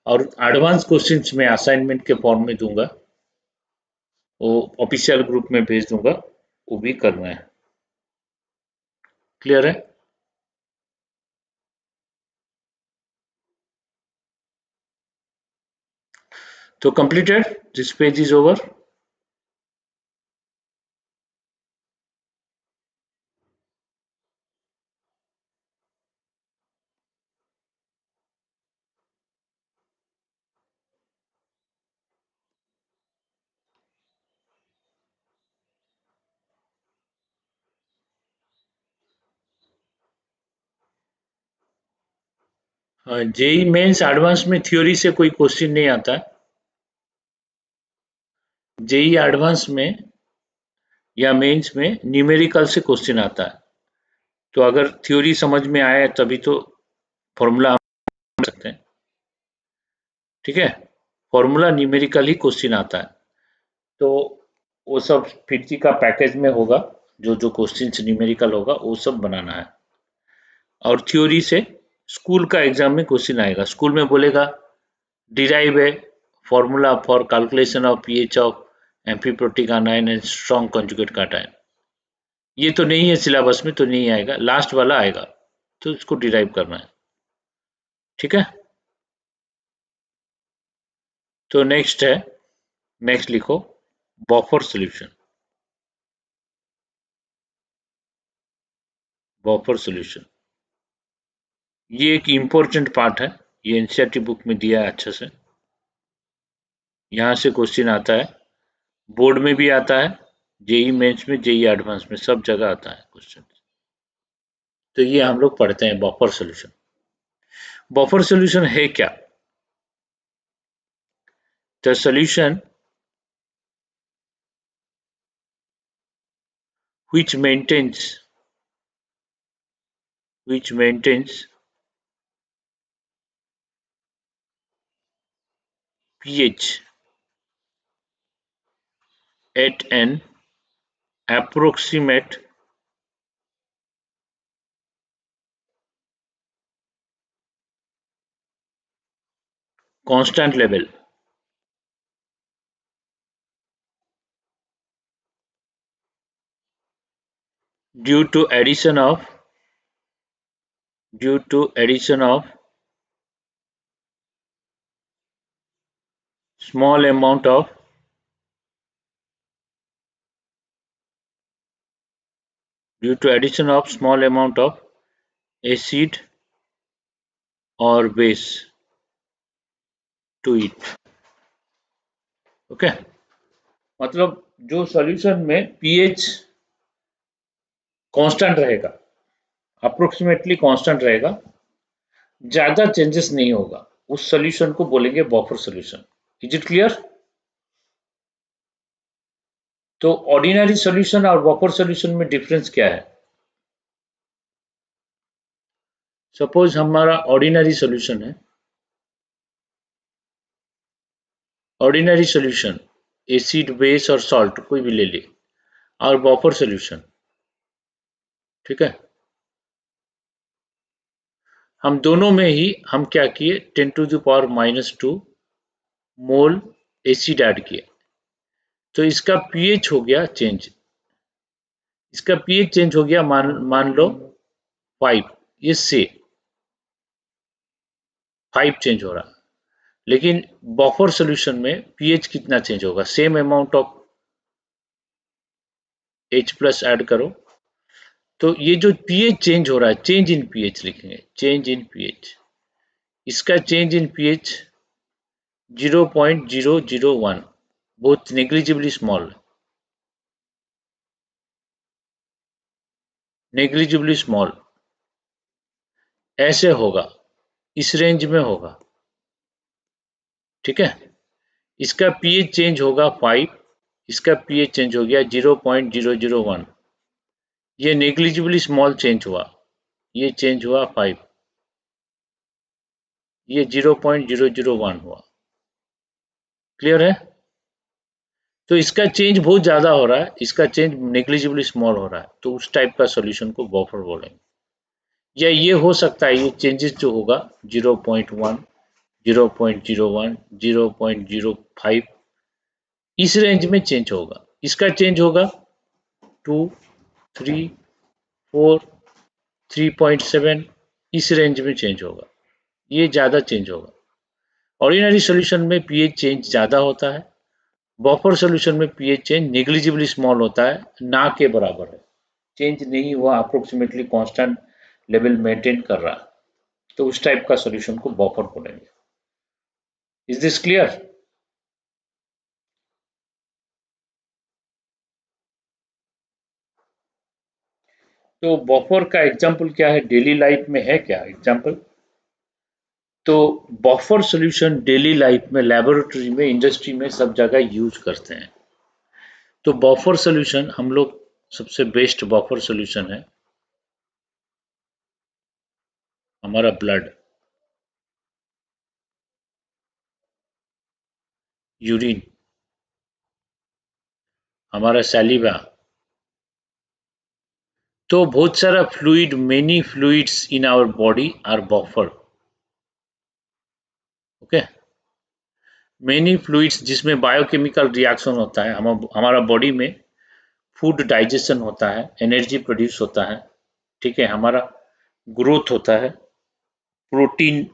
और एडवांस क्वेश्चंस मैं असाइनमेंट के फॉर्म में दूंगा, वो ऑफिशियल ग्रुप में भेज दूंगा, वो भी करना है। क्लियर है? तो completed, this page is over. JEE Mains advance में थ्योरी से कोई क्वेश्चन नहीं आता है। जेई एडवांस में या मेंस में न्यूमेरिकल से क्वेश्चन आता है। तो अगर थ्योरी समझ में आए तभी तो फॉर्मूला हम सकते हैं। ठीक है, फॉर्मूला न्यूमेरिकल ही क्वेश्चन आता है। तो वो सब फिफ्टी का पैकेज में होगा, जो जो क्वेश्चन न्यूमेरिकल होगा वो सब बनाना है। और थ्योरी से स्कूल का एग्जाम में क्वेश्चन आएगा, स्कूल में बोलेगा डिराइव है formula for calculation of pH of amphiprotic anion and strong conjugate cation. ये तो नहीं है सिलेबस में, तो नहीं आएगा, लास्ट वाला आएगा, तो इसको डिराइव करना है। ठीक है, तो नेक्स्ट है, नेक्स्ट लिखो बफर सॉल्यूशन। बफर सॉल्यूशन ये एक इम्पोर्टेंट पार्ट है, ये एनसीईआरटी बुक में दिया है अच्छे से। यहाँ से क्वेश्चन आता है, बोर्ड में भी आता है, जेई मेंस में, जेई एडवांस में, सब जगह आता है क्वेश्चन। तो ये हम लोग पढ़ते हैं बफर सॉल्यूशन। बफर सॉल्यूशन है क्या? The solution which maintains pH at an approximate constant level due to addition of small amount of acid or base to it. Okay, मतलब जो सॉल्यूशन में पीएच कांस्टेंट रहेगा, अप्रोक्सीमेटली कांस्टेंट रहेगा, ज्यादा changes नहीं होगा, उस सॉल्यूशन को बोलेंगे buffer solution. Is it clear? तो ऑर्डिनरी सॉल्यूशन और बफर सॉल्यूशन में डिफरेंस क्या है? सपोज हमारा ऑर्डिनरी सॉल्यूशन है, ऑर्डिनरी सॉल्यूशन एसिड बेस और सॉल्ट कोई भी ले ले, और बफर सॉल्यूशन। ठीक है, हम दोनों में ही हम क्या किए, 10⁻⁻² मोल एसिड ऐड किए, तो इसका पीएच हो गया चेंज, इसका पीएच चेंज हो गया, मान लो 5, ये से 5 चेंज हो रहा। लेकिन बफर सॉल्यूशन में पीएच कितना चेंज होगा, same amount of H plus add करो, तो ये जो पीएच चेंज हो रहा है, चेंज इन पीएच लिखेंगे, चेंज इन पीएच, इसका चेंज इन पीएच 0.001, बहुत नेग्लिजिबली स्मॉल, नेग्लिजिबली स्मॉल ऐसे होगा, इस रेंज में होगा। ठीक है, इसका पीएच चेंज होगा 5, इसका पीएच चेंज हो गया 0.001, ये नेग्लिजिबली स्मॉल चेंज हुआ, ये चेंज हुआ 5। ये 0.001 हुआ। क्लियर है? तो इसका चेंज बहुत ज्यादा हो रहा है, इसका चेंज नेग्लिजिबली स्मॉल हो रहा है, तो उस टाइप का सॉल्यूशन को बफर बोलेंगे। या ये हो सकता है, ये चेंजेस जो होगा 0.1, 0.01, 0.05 इस रेंज में चेंज होगा। इसका चेंज होगा 2, 3, 4, 3.7 इस रेंज में चेंज होगा। ये ज़्यादा चेंज होगा। ऑर्डिनरी सॉल्यूशन में पीएच चेंज ज़्यादा होता है, बफर सॉल्यूशन में पीएच चेंज नेग्लिजिबली स्मॉल होता है, ना के बराबर है, चेंज नहीं हुआ, अप्रोक्सीमेटली कांस्टेंट लेवल मेंटेन कर रहा है, तो उस टाइप का सॉल्यूशन को बफर बोलेंगे। Is this clear? तो बफर का एग्जाम्पल क्या है, डेली लाइफ में है क्या एग्जाम्पल? तो बफर सॉल्यूशन डेली लाइफ में, लेबोरेटरी में, इंडस्ट्री में सब जगह यूज करते हैं। तो बफर सॉल्यूशन हम लोग, सबसे बेस्ट बफर सॉल्यूशन है हमारा ब्लड, यूरिन, हमारा सैलिवा। तो बहुत सारा fluid, many fluids in our body are buffer. Okay, many fluids जिसमें बायोकेमिकल रिएक्शन होता है, हमारा बॉडी में फूड डाइजेशन होता है, एनर्जी प्रोड्यूस होता है, ठीक है, हमारा ग्रोथ होता है, प्रोटीन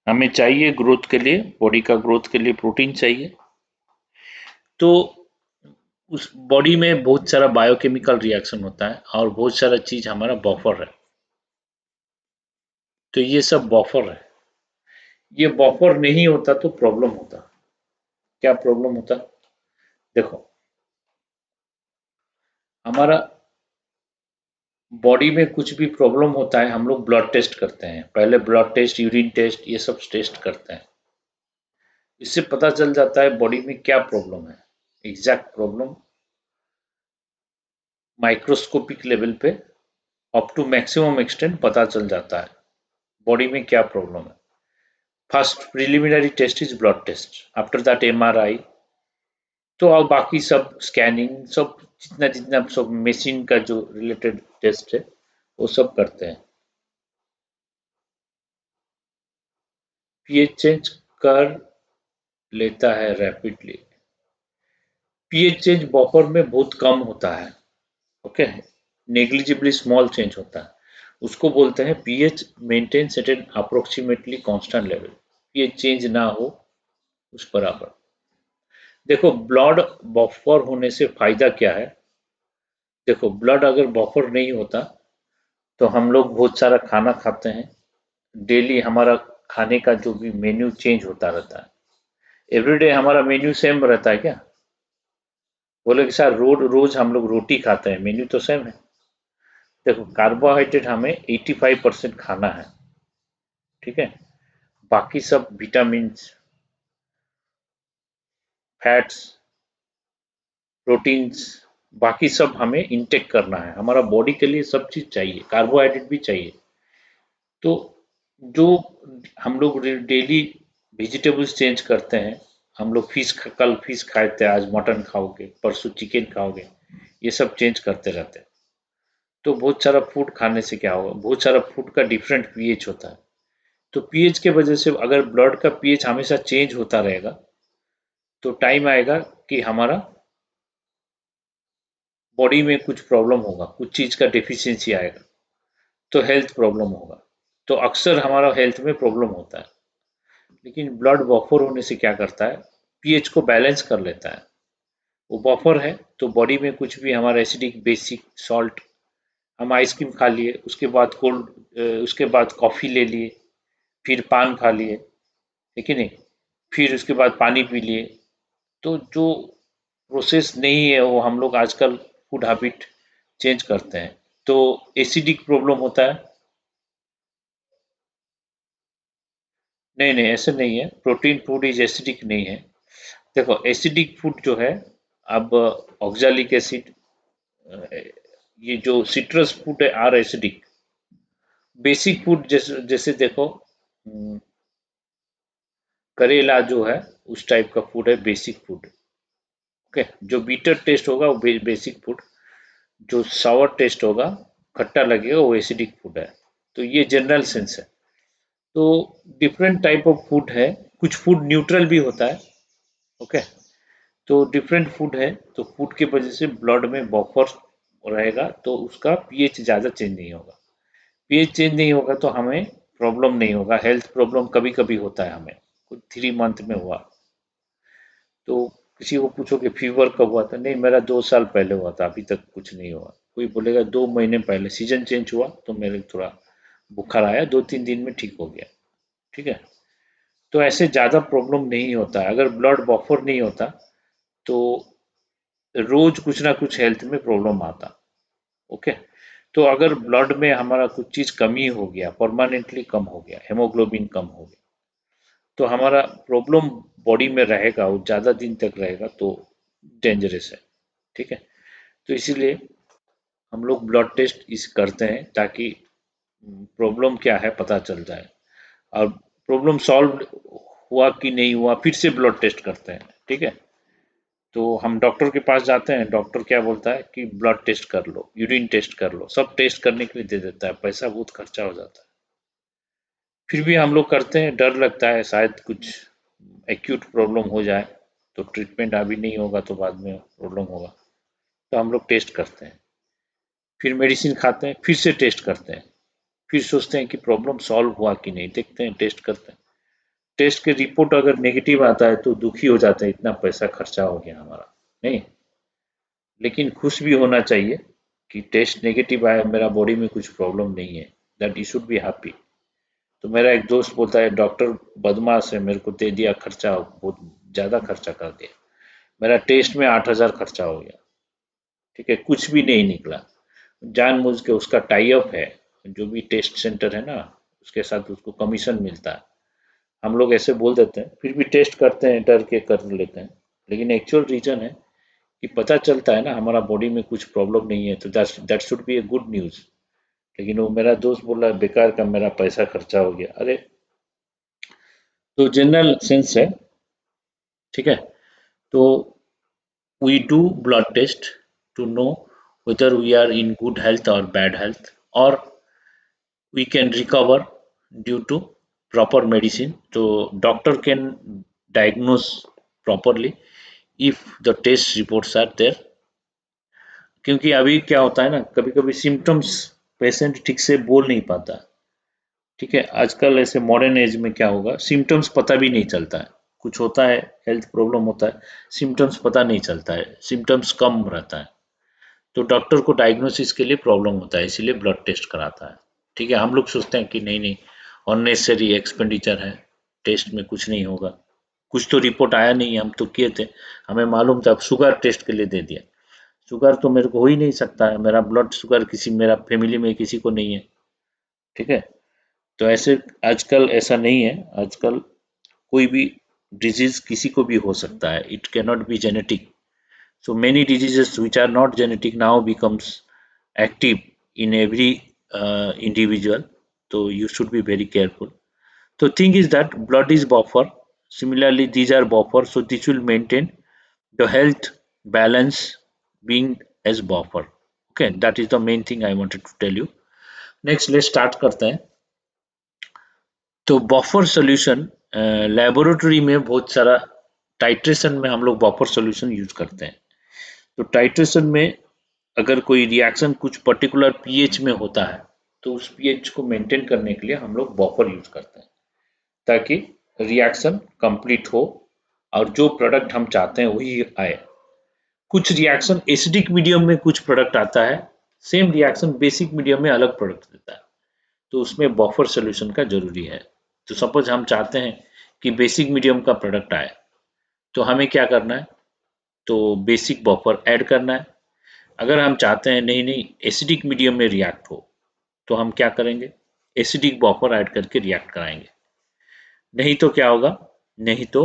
हमें चाहिए ग्रोथ के लिए, बॉडी का ग्रोथ के लिए प्रोटीन चाहिए। तो उस बॉडी में बहुत सारा बायोकेमिकल रिएक्शन होता है और बहुत सारा चीज हमारा बफर है। तो ये सब बफर है। ये बफर नहीं होता तो प्रॉब्लम होता। क्या प्रॉब्लम होता? देखो, हमारा बॉडी में कुछ भी प्रॉब्लम होता है, हम लोग ब्लड टेस्ट करते हैं, पहले ब्लड टेस्ट, यूरिन टेस्ट, ये सब टेस्ट करते हैं। इससे पता चल जाता है बॉडी में क्या प्रॉब्लम है, एग्जैक्ट प्रॉब्लम माइक्रोस्कोपिक लेवल पे अप टू मैक्सिमम एक्सटेंट पता चल जाता है बॉडी में क्या प्रॉब्लम है। First preliminary test is blood test, after that MRI, तो अब बाकी सब स्कैनिंग, सब जितना जितना सब मशीन का जो रिलेटेड टेस्ट है वो सब करते हैं। पीएच चेंज कर लेता है रैपिडली। पीएच चेंज बफर में बहुत कम होता है, ओके, नेग्लिजिबली स्मॉल चेंज होता है, उसको बोलते हैं pH maintains at an approximately constant level, pH change ना हो उस बराबर। देखो, ब्लड बफर होने से फायदा क्या है? देखो, ब्लड अगर बफर नहीं होता तो हम लोग बहुत सारा खाना खाते हैं, डेली हमारा खाने का जो भी मेन्यू चेंज होता रहता है। एवरीडे हमारा मेन्यू सेम रहता है क्या? बोले कि सर रोज रोज हम लोग रोटी खाते हैं, मेन्यू तो सेम है। देखो, कार्बोहाइड्रेट हमें 85% खाना है, ठीक है, बाकी सब विटामिन, फैट्स, प्रोटीन्स, बाकी सब हमें इंटेक करना है, हमारा बॉडी के लिए सब चीज चाहिए, कार्बोहाइड्रेट भी चाहिए। तो जो हम लोग डेली वेजिटेबल्स चेंज करते हैं, हम लोग कल फिश खाए थे, आज मटन खाओगे, परसों चिकन खाओगे, ये सब चेंज करते रहते हैं। तो बहुत सारा फूड खाने से क्या होगा, बहुत सारा फूड का डिफरेंट पीएच होता है। तो पीएच के वजह से अगर ब्लड का पीएच हमेशा चेंज होता रहेगा तो टाइम आएगा कि हमारा बॉडी में कुछ प्रॉब्लम होगा, कुछ चीज का डेफिशिएंसी आएगा, तो हेल्थ प्रॉब्लम होगा। तो अक्सर हमारा हेल्थ में प्रॉब्लम होता है। लेकिन ब्लड बफर होने से क्या करता है, पीएच को बैलेंस कर लेता है। वो बफर है तो बॉडी में कुछ भी हमारा एसिडिक, बेसिक सॉल्ट, हम आइसक्रीम खा लिए, उसके बाद कोल्ड, उसके बाद कॉफ़ी ले लिए, फिर पान खा लिए, ठीक है नहीं, फिर उसके बाद पानी पी लिए, तो जो प्रोसेस नहीं है वो हम लोग आजकल फूड हैबिट चेंज करते हैं, तो एसिडिक प्रॉब्लम होता है। नहीं नहीं, ऐसे नहीं है, प्रोटीन फूड इज एसिडिक नहीं है। देखो, एसिडिक फूड जो है, अब ऑक्जेलिक एसिड, ये जो सिट्रस फूड है आर एसिडिक, बेसिक फूड जैसे जैसे देखो, करेला जो है उस टाइप का फूड है बेसिक फूड। ओके, जो बीटर टेस्ट होगा वो बेसिक फूड, जो सावर टेस्ट होगा, खट्टा लगेगा, वो एसिडिक फूड है। तो ये जनरल सेंस है। तो डिफरेंट टाइप ऑफ फूड है, कुछ फूड न्यूट्रल भी होता है। ओके, तो डिफरेंट फूड है, तो फूड की वजह से ब्लड में बफर रहेगा, तो उसका पीएच ज़्यादा चेंज नहीं होगा। पीएच चेंज नहीं होगा तो हमें प्रॉब्लम नहीं होगा, हेल्थ प्रॉब्लम कभी कभी होता है हमें, कुछ 3 मंथ में हुआ। तो किसी को पूछो कि फीवर कब हुआ था, नहीं मेरा 2 साल पहले हुआ था, अभी तक कुछ नहीं हुआ। कोई बोलेगा 2 महीने पहले सीजन चेंज हुआ तो मेरे थोड़ा बुखार आया, 2-3 दिन में ठीक हो गया। ठीक है, तो ऐसे ज़्यादा प्रॉब्लम नहीं होता है। अगर ब्लड बफर नहीं होता तो रोज कुछ ना कुछ हेल्थ में प्रॉब्लम आता। ओके, तो अगर ब्लड में हमारा कुछ चीज़ कमी हो गया, परमानेंटली कम हो गया, हेमोग्लोबिन कम हो गया, तो हमारा प्रॉब्लम बॉडी में रहेगा, वो ज़्यादा दिन तक रहेगा, तो डेंजरस है। ठीक है, तो इसीलिए हम लोग ब्लड टेस्ट इस करते हैं ताकि प्रॉब्लम क्या है पता चल जाए, और प्रॉब्लम सॉल्व हुआ कि नहीं हुआ फिर से ब्लड टेस्ट करते हैं। ठीक है, तो हम डॉक्टर के पास जाते हैं, डॉक्टर क्या बोलता है कि ब्लड टेस्ट कर लो, यूरिन टेस्ट कर लो, सब टेस्ट करने के लिए दे देता है, पैसा बहुत खर्चा हो जाता है। फिर भी हम लोग करते हैं, डर लगता है शायद कुछ एक्यूट प्रॉब्लम हो जाए, तो ट्रीटमेंट अभी नहीं होगा तो बाद में प्रॉब्लम होगा, तो हम लोग टेस्ट करते हैं, फिर मेडिसिन खाते हैं, फिर से टेस्ट करते हैं, फिर सोचते हैं कि प्रॉब्लम सॉल्व हुआ कि नहीं, देखते हैं, टेस्ट करते हैं। टेस्ट के रिपोर्ट अगर नेगेटिव आता है तो दुखी हो जाते हैं, इतना पैसा खर्चा हो गया हमारा। नहीं, लेकिन खुश भी होना चाहिए कि टेस्ट नेगेटिव आया, मेरा बॉडी में कुछ प्रॉब्लम नहीं है, that you should be happy. तो मेरा एक दोस्त बोलता है डॉक्टर बदमाश है, मेरे को दे दिया खर्चा, बहुत ज़्यादा खर्चा कर दिया, मेरा टेस्ट में 8,000 खर्चा हो गया। ठीक है, कुछ भी नहीं निकला, जानबूझ के उसका टाई अप है, जो भी टेस्ट सेंटर है ना, उसके साथ उसको कमीशन मिलता है। हम लोग ऐसे बोल देते हैं, फिर भी टेस्ट करते हैं, डर के कर लेते हैं, लेकिन एक्चुअल रीजन है कि पता चलता है ना हमारा बॉडी में कुछ प्रॉब्लम नहीं है, तो that should be a good news. लेकिन वो मेरा दोस्त बोल रहा है बेकार का मेरा पैसा खर्चा हो गया, अरे, तो जनरल सेंस है। ठीक है, तो we do blood test to know whether we are in good health or bad health, or we can recover due to proper medicine. So doctor can diagnose properly if the test reports are there। क्योंकि अभी क्या होता है ना, कभी कभी symptoms patient ठीक से बोल नहीं पाता। ठीक है, आजकल ऐसे मॉडर्न एज में क्या होगा, सिम्टम्स पता भी नहीं चलता है, कुछ होता है हेल्थ प्रॉब्लम होता है, सिम्टम्स पता नहीं चलता है, सिम्टम्स कम रहता है, तो डॉक्टर को डायग्नोसिस के लिए प्रॉब्लम होता है, इसीलिए ब्लड टेस्ट कराता है। ठीक है, हम लोग सोचते हैं कि नहीं नहीं, अननेसेसरी एक्सपेंडिचर है, टेस्ट में कुछ नहीं होगा, कुछ तो रिपोर्ट आया नहीं, हम तो किए थे, हमें मालूम था, अब शुगर टेस्ट के लिए दे दिया। शुगर तो मेरे को हो ही नहीं सकता है, मेरा ब्लड शुगर किसी मेरा फैमिली में किसी को नहीं है। ठीक है, तो ऐसे आजकल ऐसा नहीं है, आजकल कोई भी डिजीज किसी को भी हो सकता है, it can not be genetic. So many diseases which are not genetic now becomes active in every individual. So you should be very careful. So thing is that blood is buffer. Similarly, these are buffer. So this will maintain the health balance being as buffer. Okay, that is the main thing I wanted to tell you. Next, let's start करते हैं। तो buffer solution laboratory में बहुत सारा titration में हम लोग buffer solution use करते हैं। तो टाइट्रेशन में अगर कोई रिएक्शन कुछ पर्टिकुलर पीएच में होता है, तो उस पीएच को मेंटेन करने के लिए हम लोग बफर यूज करते हैं, ताकि रिएक्शन कंप्लीट हो और जो प्रोडक्ट हम चाहते हैं वही आए। कुछ रिएक्शन एसिडिक मीडियम में कुछ प्रोडक्ट आता है, सेम रिएक्शन बेसिक मीडियम में अलग प्रोडक्ट देता है, तो उसमें बफर सोल्यूशन का जरूरी है। तो सपोज हम चाहते हैं कि बेसिक मीडियम का प्रोडक्ट आए, तो हमें क्या करना है, तो बेसिक बफर ऐड करना है। अगर हम चाहते हैं नहीं नहीं एसिडिक मीडियम में रिएक्ट हो, तो हम क्या करेंगे, एसिडिक बफर ऐड करके रिएक्ट कराएंगे। नहीं तो क्या होगा, नहीं तो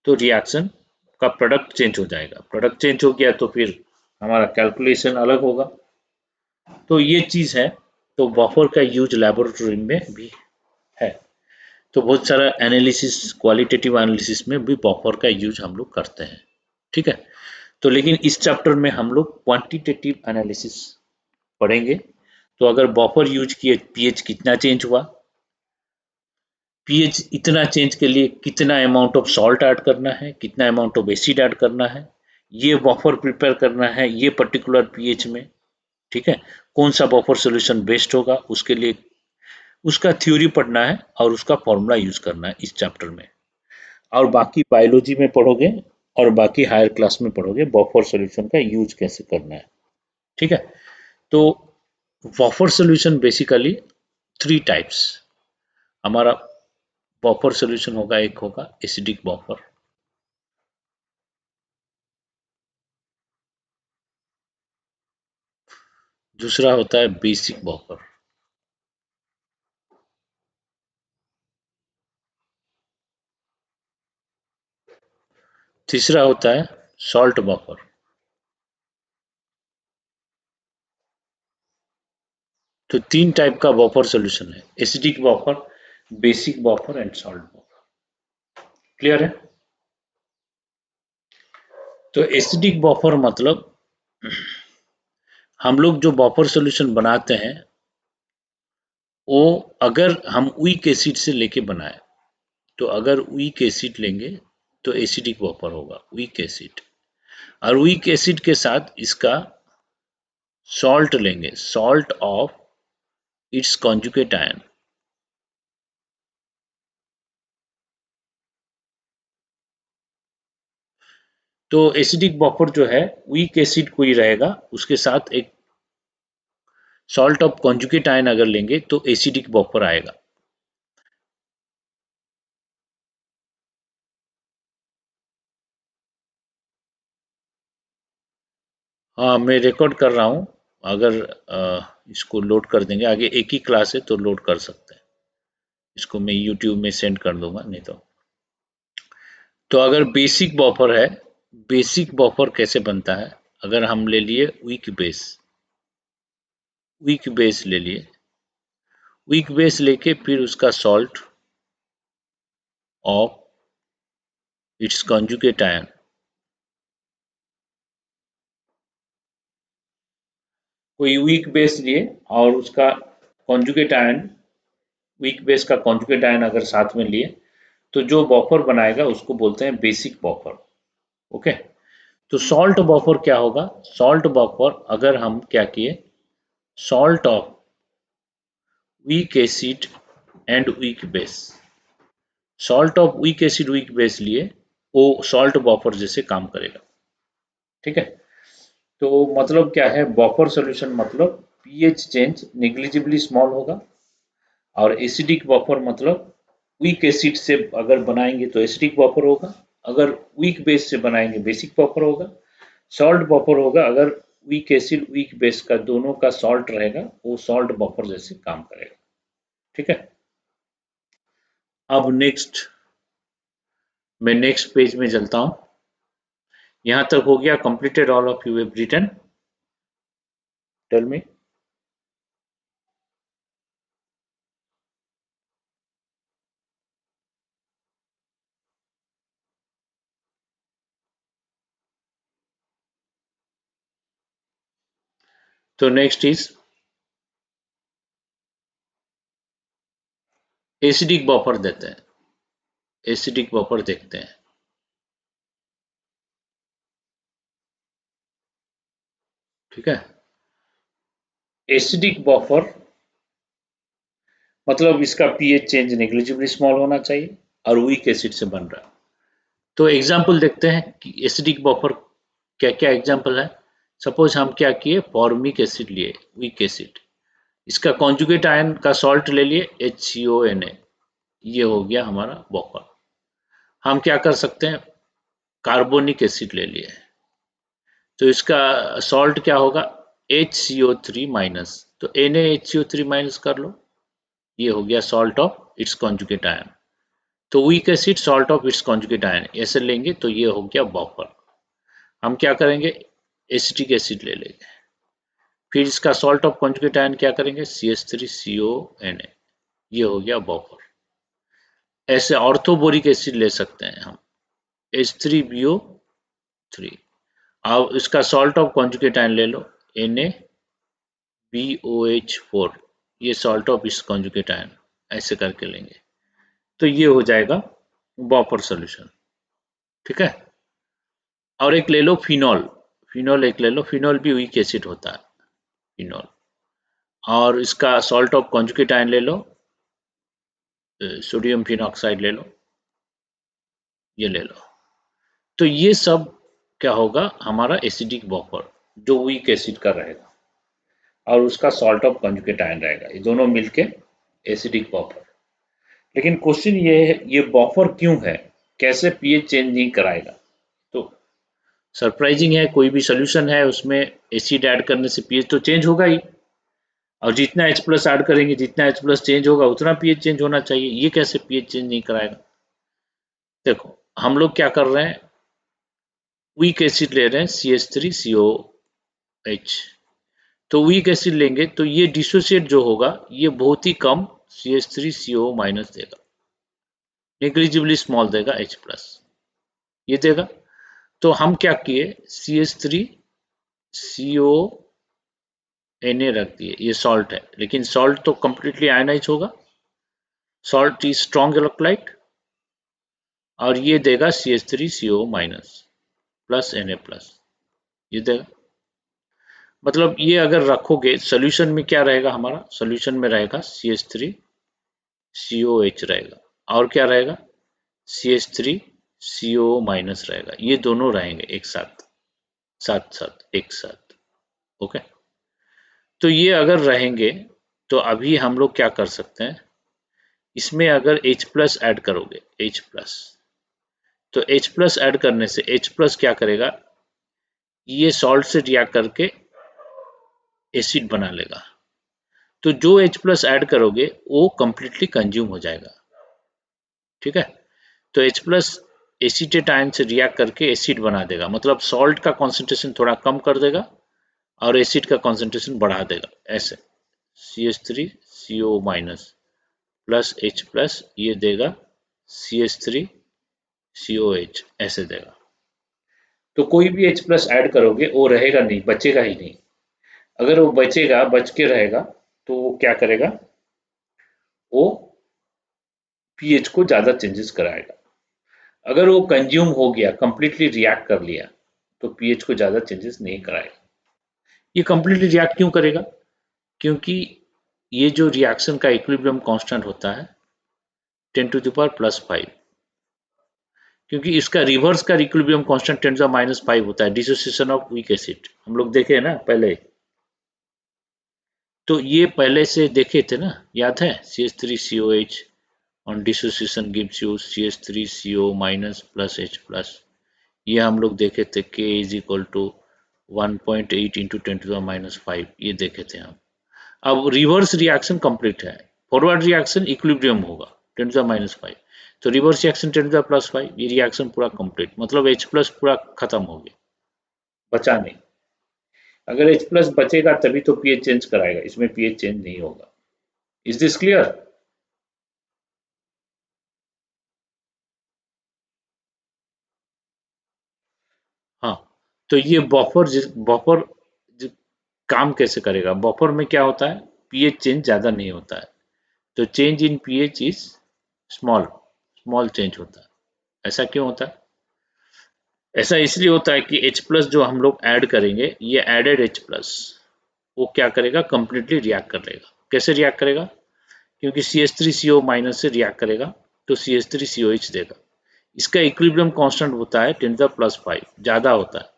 रिएक्शन का प्रोडक्ट चेंज हो जाएगा, प्रोडक्ट चेंज हो गया तो फिर हमारा कैलकुलेशन अलग होगा। तो ये चीज़ है। तो बफर का यूज लेबोरेटरी में भी है। तो बहुत सारा एनालिसिस, क्वालिटेटिव एनालिसिस में भी बफर का यूज हम लोग करते हैं। ठीक है, तो लेकिन इस चैप्टर में हम लोग क्वांटिटेटिव एनालिसिस पढ़ेंगे। तो अगर बफर यूज किए, पीएच कितना चेंज हुआ, पीएच इतना चेंज के लिए कितना अमाउंट ऑफ सॉल्ट ऐड करना है, कितना अमाउंट ऑफ एसिड ऐड करना है, ये बफर प्रिपेयर करना है ये पर्टिकुलर पीएच में। ठीक है, कौन सा बफर सॉल्यूशन बेस्ट होगा, उसके लिए उसका थ्योरी पढ़ना है और उसका फॉर्मूला यूज करना है इस चैप्टर में। और बाकी बायोलॉजी में पढ़ोगे और बाकी हायर क्लास में पढ़ोगे बफर सॉल्यूशन का यूज कैसे करना है। ठीक है, तो buffer solution basically three types हमारा बफर सॉल्यूशन होगा। एक होगा एसिडिक बफर, दूसरा होता है बेसिक बफर, तीसरा होता है सॉल्ट बफर। तो तीन टाइप का बफर सॉल्यूशन है, acidic buffer, basic buffer and salt buffer. Clear है? तो एसिडिक बफर मतलब हम लोग जो बफर सॉल्यूशन बनाते हैं वो अगर हम वीक एसिड से लेके बनाए, तो अगर वीक एसिड लेंगे तो एसिडिक बफर होगा, वीक एसिड। और वीक एसिड के साथ इसका सॉल्ट लेंगे, salt of its conjugate ion, तो एसिडिक बफर जो है वीक एसिड कोई रहेगा, उसके साथ एक सॉल्ट ऑफ कॉन्जुगेट आयन अगर लेंगे तो एसिडिक बफर आएगा। हाँ, मैं रिकॉर्ड कर रहा हूँ। अगर इसको लोड कर देंगे, आगे एक ही क्लास है तो लोड कर सकते हैं। इसको मैं यूट्यूब में सेंड कर दूंगा नहीं तो अगर बेसिक बफर है, बेसिक बफर कैसे बनता है, अगर हम ले लिए वीक बेस ले लिए, वीक बेस लेके फिर उसका salt of its conjugate ion, कोई वीक बेस लिए और उसका कॉन्जुगेट आयन, वीक बेस का कॉन्जुगेट आयन अगर साथ में लिए तो जो बफर बनाएगा उसको बोलते हैं बेसिक बफर। ओके, तो सॉल्ट बफर क्या होगा, सॉल्ट बफर अगर हम क्या किए, salt of weak acid and weak base, salt of weak acid weak base लिए, वो सॉल्ट बफर जैसे काम करेगा। ठीक है, तो मतलब क्या है, बफर सॉल्यूशन मतलब पीएच चेंज नेग्लिजिबली स्मॉल होगा, और एसिडिक बफर मतलब वीक एसिड से अगर बनाएंगे तो एसिडिक बफर होगा, अगर वीक बेस से बनाएंगे बेसिक बफर होगा। सॉल्ट बफर होगा अगर वीक एसिड वीक बेस का दोनों का सॉल्ट रहेगा, वो सॉल्ट बफर जैसे काम करेगा। ठीक है, अब नेक्स्ट, मैं नेक्स्ट पेज में चलता हूँ। यहाँ तक हो गया completed, all of you have written, tell me. तो नेक्स्ट इज एसिडिक बफर देते हैं, एसिडिक बफर देखते हैं। ठीक है, एसिडिक बफर मतलब इसका पीएच चेंज नेग्लिजिबली स्मॉल होना चाहिए और वीक एसिड से बन रहा है। तो एग्जाम्पल देखते हैं कि एसिडिक बफर क्या क्या एग्जाम्पल है। सपोज हम क्या किए, फॉर्मिक एसिड लिए, वीक एसिड, इसका कॉन्जुगेट आयन का सॉल्ट ले लिए HCONA, ये हो गया हमारा बफर। हम क्या कर सकते हैं, कार्बोनिक एसिड ले लिए, तो इसका सॉल्ट क्या होगा HCO3 माइनस, तो NaHCO3 माइनस कर लो, ये हो गया salt of its conjugate ion. तो weak acid salt of its conjugate ion ऐसे लेंगे तो ये हो गया बफर। हम क्या करेंगे, एसिटिक एसिड ले लेंगे, फिर इसका सॉल्ट ऑफ कॉन्जुगेट आयन क्या करेंगे, CH3CONA, ये हो गया बफर। ऐसे ऑर्थोबोरिक एसिड ले सकते हैं हम, H3BO3। अब इसका सॉल्ट ऑफ कॉन्जुगेट आयन ले लो, NaBOH4, ये सॉल्ट ऑफ इस कॉन्जुगेट आयन, ऐसे करके लेंगे तो ये हो जाएगा बफर सॉल्यूशन। ठीक है। और एक ले लो फिनॉल, फिनॉल एक ले लो, फिनॉल भी वीक एसिड होता है, फिनॉल। और इसका सॉल्ट ऑफ कॉन्जुगेट आयन ले लो, सोडियम फिनॉक्साइड ले लो, ये ले लो। तो ये सब क्या होगा, हमारा एसिडिक बफर जो वीक एसिड का रहेगा, और उसका सॉल्ट ऑफ कॉन्जुगेट आयन रहेगा, ये दोनों मिलके एसिडिक बफर। लेकिन क्वेश्चन ये है, ये बफर क्यों है, कैसे पीएच चेंज नहीं कराएगा? तो सरप्राइजिंग है, कोई भी सोल्यूशन है उसमें एसिड ऐड करने से पीएच तो चेंज होगा ही, और जितना H प्लस ऐड करेंगे, जितना H प्लस चेंज होगा उतना पीएच चेंज होना चाहिए, ये कैसे पीएच चेंज नहीं कराएगा? देखो हम लोग क्या कर रहे हैं, वीक एसिड ले रहे हैं CH3COH, तो वीक एसिड लेंगे तो ये डिसोसिएट जो होगा ये बहुत ही कम CH3CO माइनस देगा, नेग्लिजिबली स्मॉल देगा H प्लस, ये देगा। तो हम क्या किए, CH3CONA रख दिए, ये सॉल्ट है, लेकिन सॉल्ट तो कंप्लीटली आयनाइज होगा, सॉल्ट इज स्ट्रॉन्ग इलेक्ट्रोलाइट, और ये देगा CH3CO minus plus Na plus, ये देगा। मतलब ये अगर रखोगे सोल्यूशन में क्या रहेगा, हमारा सोल्यूशन में रहेगा CH3COH रहेगा, और क्या रहेगा, CH3CO माइनस रहेगा, ये दोनों रहेंगे एक साथ, साथ साथ एक साथ। ओके, तो ये अगर रहेंगे तो अभी हम लोग क्या कर सकते हैं, इसमें अगर H प्लस ऐड करोगे, H प्लस, तो H प्लस ऐड करने से H प्लस क्या करेगा, ये सॉल्ट से रिएक्ट करके एसिड बना लेगा, तो जो H प्लस ऐड करोगे वो कंप्लीटली कंज्यूम हो जाएगा। ठीक है, तो H प्लस एसिटेट आयन से रिएक्ट करके एसिड बना देगा, मतलब सॉल्ट का कॉन्सेंट्रेशन थोड़ा कम कर देगा और एसिड का कॉन्सेंट्रेशन बढ़ा देगा, ऐसे CH3CO minus plus H plus, ये देगा CH3COH, ऐसे देगा। तो कोई भी H प्लस ऐड करोगे वो रहेगा नहीं, बचेगा ही नहीं। अगर वो बचेगा, बच के रहेगा, तो वो क्या करेगा, वो पीएच को ज्यादा चेंजेस कराएगा। अगर वो कंज्यूम हो गया, कंप्लीटली रिएक्ट कर लिया, तो पीएच को ज्यादा चेंजेस नहीं कराएगा। ये कंप्लीटली रिएक्ट क्यों करेगा, क्योंकि ये जो रिएक्शन का इक्विलिब्रियम कांस्टेंट होता है 10⁻⁵, क्योंकि इसका रिवर्स का इक्विलिब्रियम कांस्टेंट 10⁻⁵ होता है, डिसोसिएशन ऑफ वीक एसिड, हम लोग देखे हैं ना पहले, तो ये पहले से देखे थे ना, याद है, CH3COH on dissociation gives you CH3CO minus plus H plus, ये हम लोग देखे थे, K is equal to 1.8 into 10⁻⁵, ये देखे थे हम। अब रिवर्स रिएक्शन कंप्लीट है, फॉरवर्ड रिएक्शन इक्विलिब्रियम होगा 10⁻⁵, तो रिवर्स रिएक्शन 10⁻⁵, ये रिएक्शन पूरा कंप्लीट, मतलब H प्लस पूरा खत्म हो गया, बचा नहीं। अगर H प्लस बचेगा तभी तो पीएच चेंज कराएगा, इसमें पीएच चेंज नहीं होगा। Is this clear? हाँ, तो ये बफर काम कैसे करेगा, बफर में क्या होता है, पीएच चेंज ज्यादा नहीं होता है, तो change in pH is small, small change होता है। ऐसा क्यों होता है, ऐसा इसलिए होता है कि H प्लस जो हम लोग ऐड करेंगे, ये एडेड H प्लस वो क्या करेगा, कंप्लीटली रिएक्ट कर लेगा। कैसे रिएक्ट करेगा, क्योंकि CH3CO माइनस से रिएक्ट करेगा तो CH3COH देगा, इसका इक्विलिब्रियम कांस्टेंट होता है 10⁻⁵, ज्यादा होता है।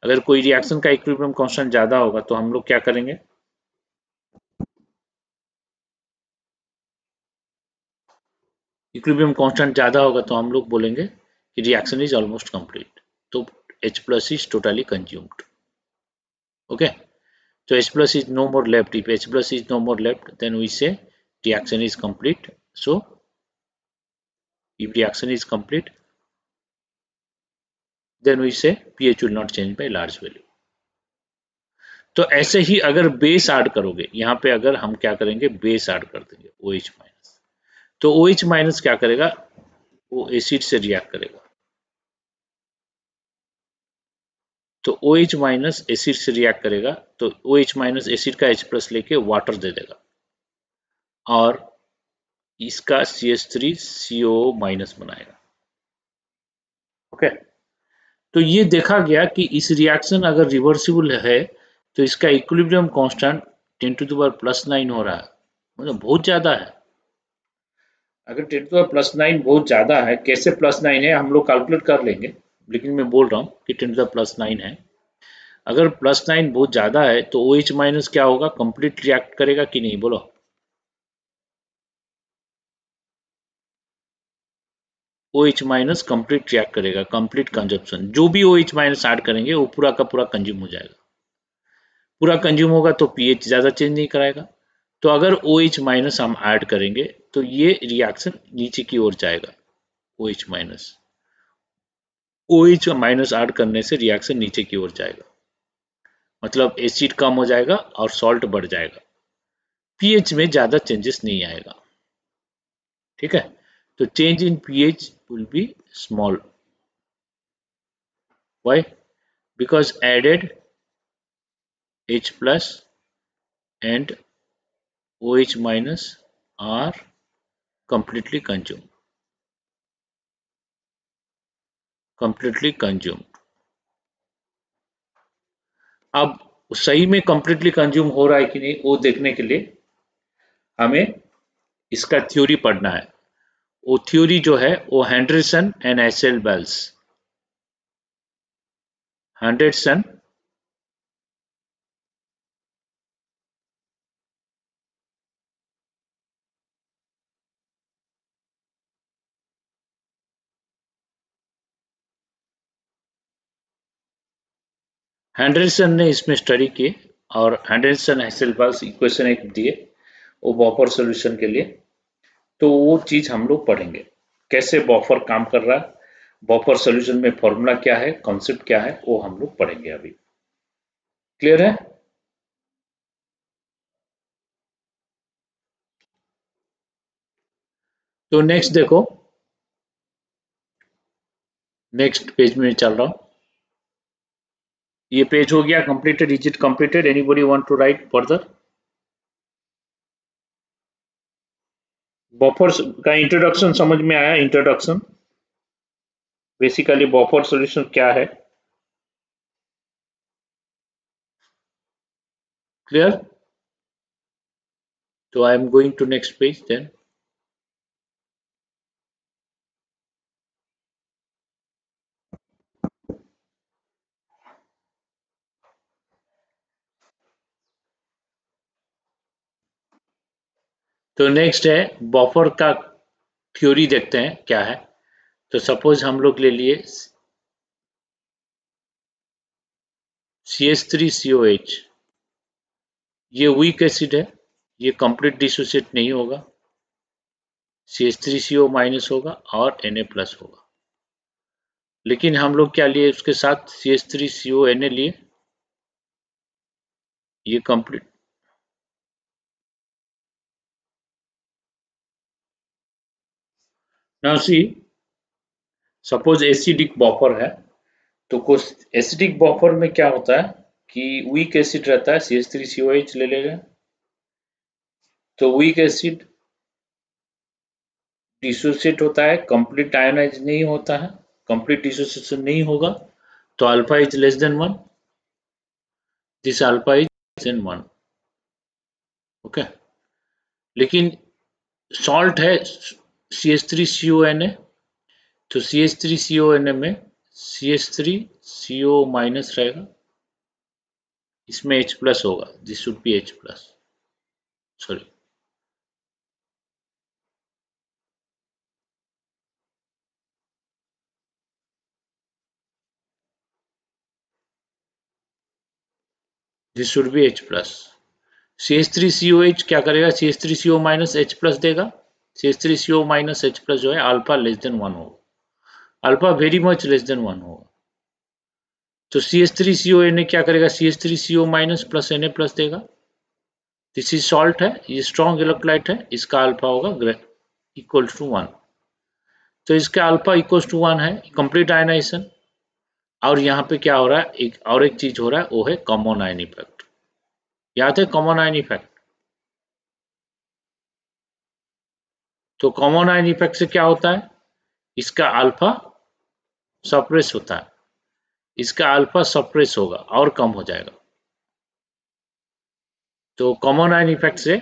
अगर कोई रिएक्शन का इक्विलिब्रियम कांस्टेंट ज्यादा होगा तो हम लोग क्या करेंगे, इक्विलिब्रियम कांस्टेंट ज्यादा होगा तो हम लोग बोलेंगे कि रिएक्शन इज ऑलमोस्ट कंप्लीट, तो H plus is totally consumed. Okay, so H plus is no more left, if H plus is no more left then we say reaction is complete. So if reaction is complete then we say pH will not change by large value. तो ऐसे ही अगर base add करोगे, यहाँ पे अगर हम क्या करेंगे, बेस ऐड कर देंगे OH माइनस, तो OH माइनस क्या करेगा, वो एसिड से रिएक्ट करेगा, तो OH माइनस एसिड से रिएक्ट करेगा, तो OH माइनस एसिड का H प्लस लेके वाटर दे देगा और इसका CH3CO माइनस बनाएगा। ओके, तो ये देखा गया कि इस रिएक्शन अगर रिवर्सिबल है तो इसका इक्विलिब्रियम कांस्टेंट 10⁻⁹ हो रहा है, मतलब बहुत ज्यादा है। अगर 10⁻⁹ बहुत ज्यादा है, कैसे +9 है हम लोग कैलकुलेट कर लेंगे, लेकिन मैं बोल रहा हूँ कि 10⁻⁹ है। अगर +9 बहुत ज्यादा है तो OH माइनस क्या होगा, कंप्लीट रिएक्ट करेगा कि नहीं, बोलो। OH माइनस कंप्लीट रिएक्ट करेगा, कंप्लीट कंजप्शन, जो भी OH माइनस ऐड करेंगे वो पूरा का पूरा कंज्यूम हो जाएगा। पूरा कंज्यूम होगा तो pH ज्यादा चेंज नहीं कराएगा। तो अगर OH माइनस हम ऐड करेंगे तो ये रिएक्शन नीचे की ओर जाएगा। OH माइनस ऐड करने से रिएक्शन नीचे की ओर जाएगा, मतलब एसिड कम हो जाएगा और सॉल्ट बढ़ जाएगा, pH में ज्यादा चेंजेस नहीं आएगा। ठीक है, तो change in pH will be small. Why? Because added H plus and OH minus are completely consumed. अब सही में कंप्लीटली कंज्यूम हो रहा है कि नहीं वो देखने के लिए हमें इसका थ्योरी पढ़ना है। वो थ्योरी जो है वो Henderson and Hasselbalch, Henderson Henderson ने इसमें स्टडी किए और हेंडरसन एसएल बेल्स इक्वेशन एक दिए वो बफर सॉल्यूशन के लिए। तो वो चीज हम लोग पढ़ेंगे, कैसे बफर काम कर रहा है, बफर सॉल्यूशन में फॉर्मूला क्या है, कॉन्सेप्ट क्या है, वो हम लोग पढ़ेंगे अभी। क्लियर है? तो नेक्स्ट देखो, नेक्स्ट पेज में चल रहा हूं। ये पेज हो गया completed, is it completed, anybody want to write further? Buffer का इंट्रोडक्शन समझ में आया? इंट्रोडक्शन बेसिकली बफर सॉल्यूशन क्या है, क्लियर? तो I am going to next page then. तो नेक्स्ट है बफर का थ्योरी, देखते हैं क्या है। तो सपोज हम लोग ले लिए CH3COH, ये वीक एसिड है, ये कंप्लीट डिसोसिएट नहीं होगा, CH3CO माइनस होगा और Na प्लस होगा। लेकिन हम लोग क्या लिए उसके साथ, CH3CONa लिए, ये complete. Now see, suppose acidic buffer है, तो कुछ एसिडिक बफर में क्या होता है कि वीक एसिड रहता है, CH3COH ले लेगा, तो वीक एसिड डिसोसिएट होता है, कंप्लीट आयोनाइज नहीं होता है, कंप्लीट डिसोसिएशन नहीं होगा, तो alpha is less than 1, this alpha is less than 1। Okay, लेकिन सॉल्ट है CH3CONa, तो CH3CONa में CH3CO माइनस रहेगा, इसमें H प्लस होगा, this should be H plus, sorry, this should be H plus. CH3COH क्या करेगा, CH3CO माइनस H प्लस देगा, CH3CO माइनस H प्लस जो है अल्फा लेस देन 1 होगा, alpha very much less than 1 होगा। तो CH3CO ने क्या करेगा, CH3CO minus plus Na plus देगा। दिस इज सॉल्ट है, ये स्ट्रॉन्ग इलेक्ट्रोलाइट है, इसका अल्फा होगा इक्वल टू 1। तो इसका अल्फा इक्वल टू 1 है, कंप्लीट आयनाइजेशन। और यहाँ पे क्या हो रहा है, एक चीज हो रहा है, वो है कॉमन आयन इफेक्ट। याद है कॉमन आयन इफेक्ट? तो कॉमन आयन इफेक्ट से क्या होता है, इसका अल्फा सप्रेस होता है, इसका अल्फा सप्रेस होगा और कम हो जाएगा। तो कॉमन आयन इफेक्ट से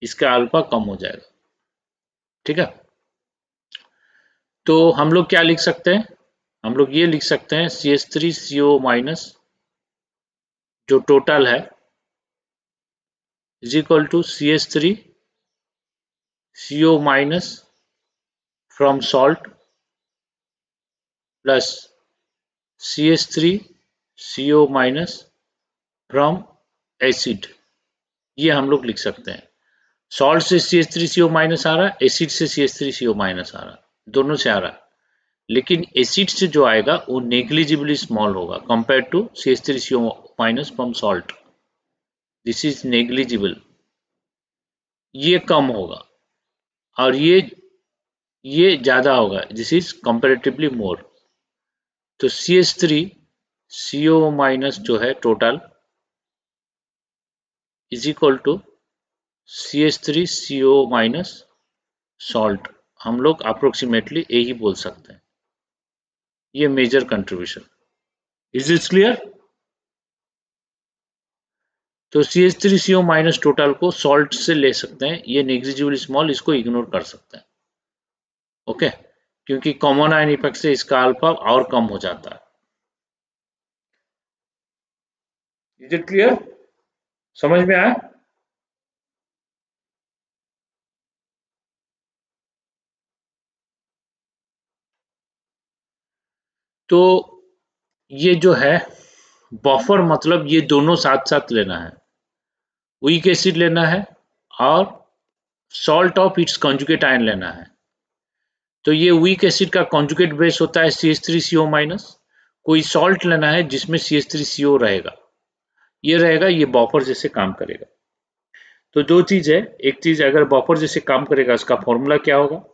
इसका अल्फा कम हो जाएगा। ठीक है, तो हम लोग क्या लिख सकते हैं, हम लोग ये लिख सकते हैं CH3CO माइनस जो टोटल है is equal to CH3CO minus from salt plus CH3CO minus from acid. ये हम लोग लिख सकते हैं। सॉल्ट से CH3CO माइनस आ रहा है, एसिड से CH3CO माइनस आ रहा है, दोनों से आ रहा है। लेकिन एसिड से जो आएगा वो नेग्लिजिबली स्मॉल होगा compare to CH3CO minus from salt. This is negligible, ये कम होगा और ये ज्यादा होगा, दिस इज कंपेरेटिवली मोर। तो CH3CO माइनस जो है total is equal to CH3CO minus salt. हम लोग अप्रोक्सीमेटली यही बोल सकते हैं, ये major contribution. Is it clear? तो CH3CO माइनस टोटल को सॉल्ट से ले सकते हैं, ये नेग्लिजिबल स्मॉल, इसको इग्नोर कर सकते हैं। ओके, क्योंकि कॉमन आयन इफेक्ट से इसका अल्फा और कम हो जाता है। Is it clear? समझ में आया? तो ये जो है बफर, मतलब ये दोनों साथ साथ लेना है, वीक एसिड लेना है और salt of its conjugate ion लेना है। तो ये वीक एसिड का कॉन्जुगेट बेस होता है CH3CO माइनस, कोई सॉल्ट लेना है जिसमें CH3CO रहेगा, ये रहेगा, ये बफर जैसे काम करेगा। तो दो चीज है, एक चीज अगर बफर जैसे काम करेगा उसका फॉर्मूला क्या होगा,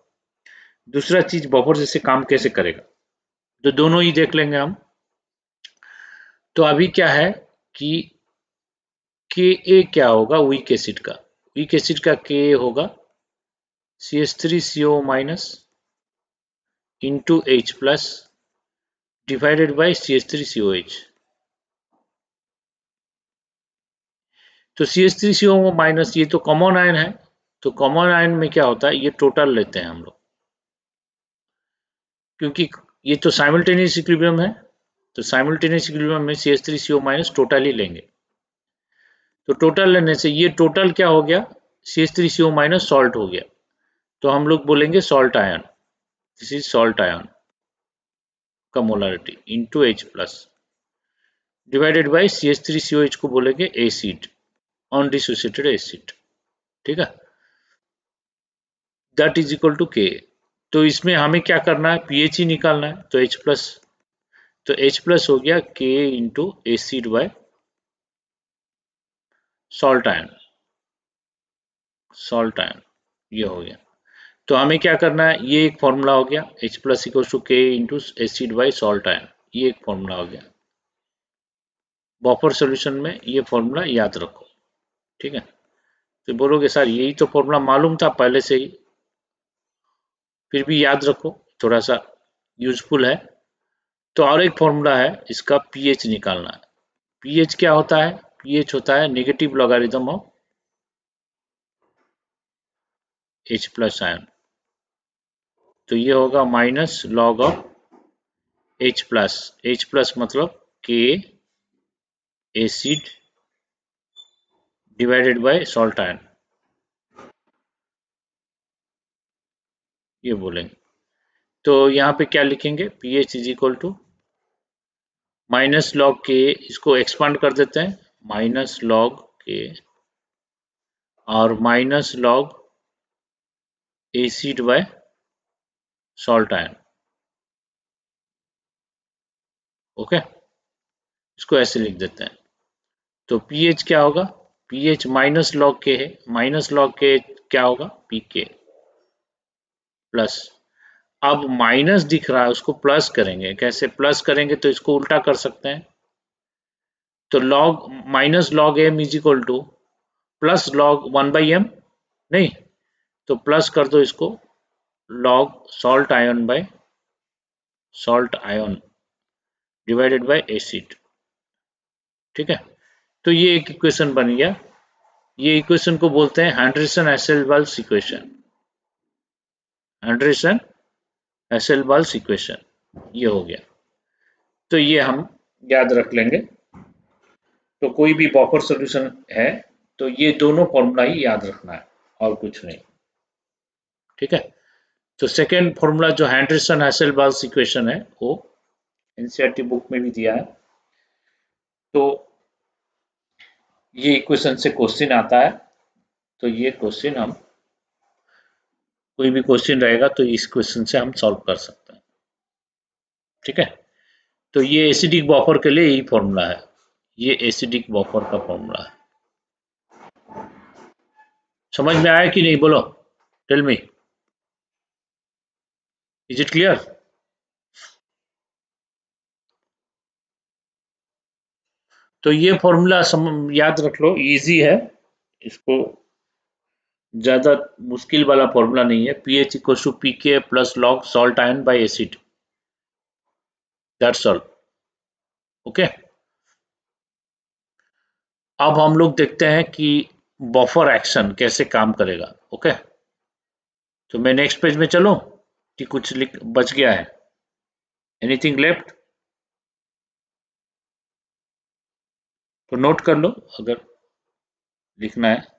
दूसरा चीज बफर जैसे काम कैसे करेगा, तो दोनों ही देख लेंगे हम। तो अभी क्या है कि के ए क्या होगा वीक एसिड का, वीक एसिड का के ए होगा CH3CO minus into H plus divided by CH3COH। तो CH3CO माइनस ये तो कॉमन आयन है, तो कॉमन आयन में क्या होता है, ये टोटल लेते हैं हम लोग, क्योंकि ये तो साइमल्टेनियस इक्विलिब्रियम है, तो साइमल्टेनियस इक्विलिब्रियम में CH3CO माइनस टोटल ही लेंगे। तो टोटल लेने से ये टोटल क्या हो गया, CH3CO माइनस सॉल्ट हो गया, तो हम लोग बोलेंगे salt ion, this is salt ion का molarity into H plus divided by CH3COH को बोलेंगे एसिड, अनडिसोसिएटेड एसिड। ठीक है, दैट इज इक्वल टू के। तो इसमें हमें क्या करना है, पीएच ही निकालना है, तो H प्लस, तो H प्लस हो गया के into acid by salt ion, salt ion ये हो गया। तो हमें क्या करना है, ये एक फॉर्मूला हो गया H प्लस इक्वल टू के into acid by salt ion, ये एक फॉर्मूला हो गया। बफर सॉल्यूशन में ये फॉर्मूला याद रखो। ठीक है, तो बोलोगे सर यही तो फॉर्मूला मालूम था पहले से ही, फिर भी याद रखो, थोड़ा सा यूजफुल है। तो और एक फॉर्मूला है इसका पीएच निकालना है। पीएच क्या होता है, पीएच होता है negative logarithm of H plus ion, तो ये होगा minus log of H plus, H plus मतलब के acid divided by salt ion, ये बोलेंगे। तो यहाँ पे क्या लिखेंगे, pH is equal to minus log के, इसको एक्सपांड कर देते हैं, माइनस लॉग के और minus log acid by salt ion. Okay, इसको ऐसे लिख देते हैं। तो पीएच क्या होगा, पीएच माइनस लॉग के है, माइनस लॉग के क्या होगा, पीके प्लस। अब माइनस दिख रहा है उसको प्लस करेंगे, कैसे प्लस करेंगे, तो इसको उल्टा कर सकते हैं। तो log minus log M is equal to plus log 1/m, नहीं तो प्लस कर दो इसको log salt ion by salt ion divided by acid. ठीक है, तो ये एक इक्वेशन बन गया। ये इक्वेशन को बोलते हैं हैंड्रिसन एसेलबाल्स इक्वेशन, हैंड्रिसन एसेलबाल्स इक्वेशन ये हो गया। तो ये हम याद रख लेंगे। तो कोई भी बफर सॉल्यूशन है तो ये दोनों फॉर्मूला ही याद रखना है और कुछ नहीं। ठीक है, तो सेकेंड फॉर्मूला जो हैंड्रिसन एसेलबाल्स इक्वेशन है वो एनसीईआरटी बुक में भी दिया है। तो ये इक्वेशन से क्वेश्चन आता है, तो ये क्वेश्चन हम कोई भी क्वेश्चन रहेगा तो इस क्वेश्चन से हम सॉल्व कर सकते हैं। ठीक है, तो ये एसिडिक बफर के लिए यही फॉर्मूला है, ये एसिडिक बफर का फॉर्मूला है। समझ में आया कि नहीं, बोलो, tell me, is it clear? तो ये फॉर्मूला याद रख लो, इजी है, इसको ज्यादा मुश्किल वाला फॉर्मूला नहीं है। PH equal to pK plus log salt ion by acid, that's all. Okay, अब हम लोग देखते हैं कि बफर एक्शन कैसे काम करेगा। ओके, तो मैं नेक्स्ट पेज में चलूं कि कुछ लिख बच गया है, एनीथिंग लेफ्ट? तो नोट कर लो अगर लिखना है।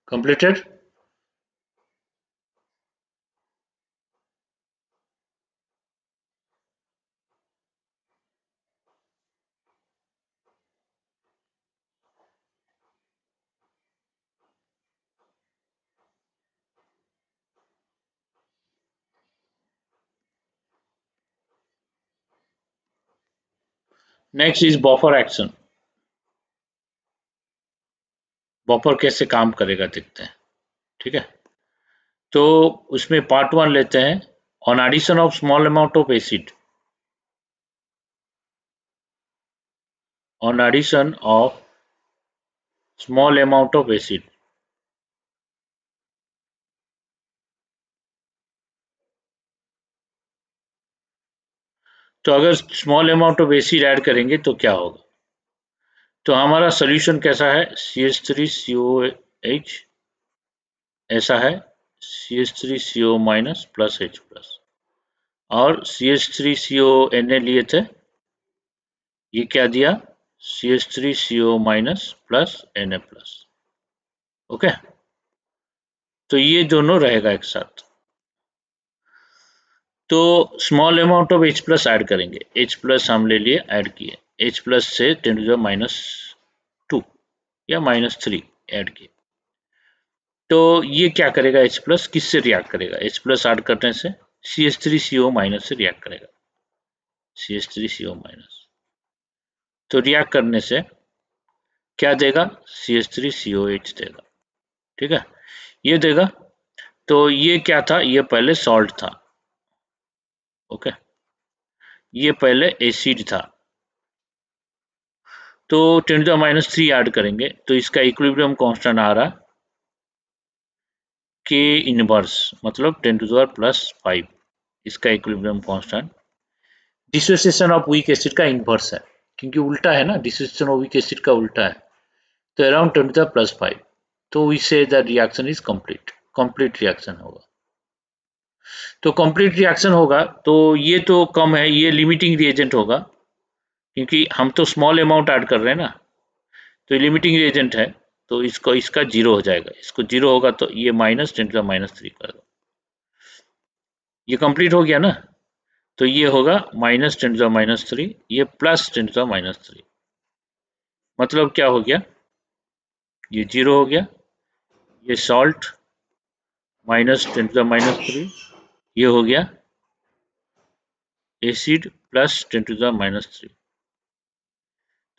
Completed? Next is buffer action. Buffer कैसे काम करेगा देखते हैं। ठीक है, तो उसमें पार्ट वन लेते हैं, on addition of small amount of acid, on addition of small amount of acid. तो अगर small amount of acid add करेंगे तो क्या होगा, तो हमारा सोल्यूशन कैसा है, CH3COH ऐसा है, CH3CO minus plus H plus, और CH3CO Na लिए थे, ये क्या दिया, CH3CO minus plus Na plus. Okay, तो ये दोनों रहेगा एक साथ। तो small amount of H plus add करेंगे, H प्लस हम ले लिए ऐड किए, H प्लस से 10⁻⁻² या -3 ऐड किए। तो ये क्या करेगा, H प्लस किससे रिएक्ट करेगा, H प्लस ऐड करने से CH3CO माइनस से रिएक्ट करेगा, CH3CO माइनस। तो रिएक्ट करने से क्या देगा, CH3COH देगा। ठीक है, ये देगा। तो ये क्या था, ये पहले सॉल्ट था। ओके, ये पहले एसिड था। तो 10⁻³ ऐड करेंगे तो इसका इक्विलिब्रियम कांस्टेंट आ रहा K इनवर्स, मतलब 10⁻+5, इसका equilibrium constant dissociation of weak acid का इनवर्स है, क्योंकि उल्टा है ना, डिसोसिएशन ऑफ वीक एसिड का उल्टा है, तो अराउंड 10⁻+5। तो वी से the reaction is complete reaction होगा। तो कंप्लीट रिएक्शन होगा तो ये तो कम है, ये लिमिटिंग रिएजेंट होगा क्योंकि हम तो स्मॉल अमाउंट ऐड कर रहे हैं ना, तो लिमिटिंग रिएजेंट है, तो इसको इसका जीरो हो जाएगा, इसको जीरो होगा तो ये माइनस 10⁻³ कर दो, ये कंप्लीट हो गया ना, तो ये होगा -10⁻³, ये +10⁻³, मतलब क्या हो गया, ये जीरो हो गया, ये सॉल्ट -10⁻³, ये हो गया एसिड +10⁻³।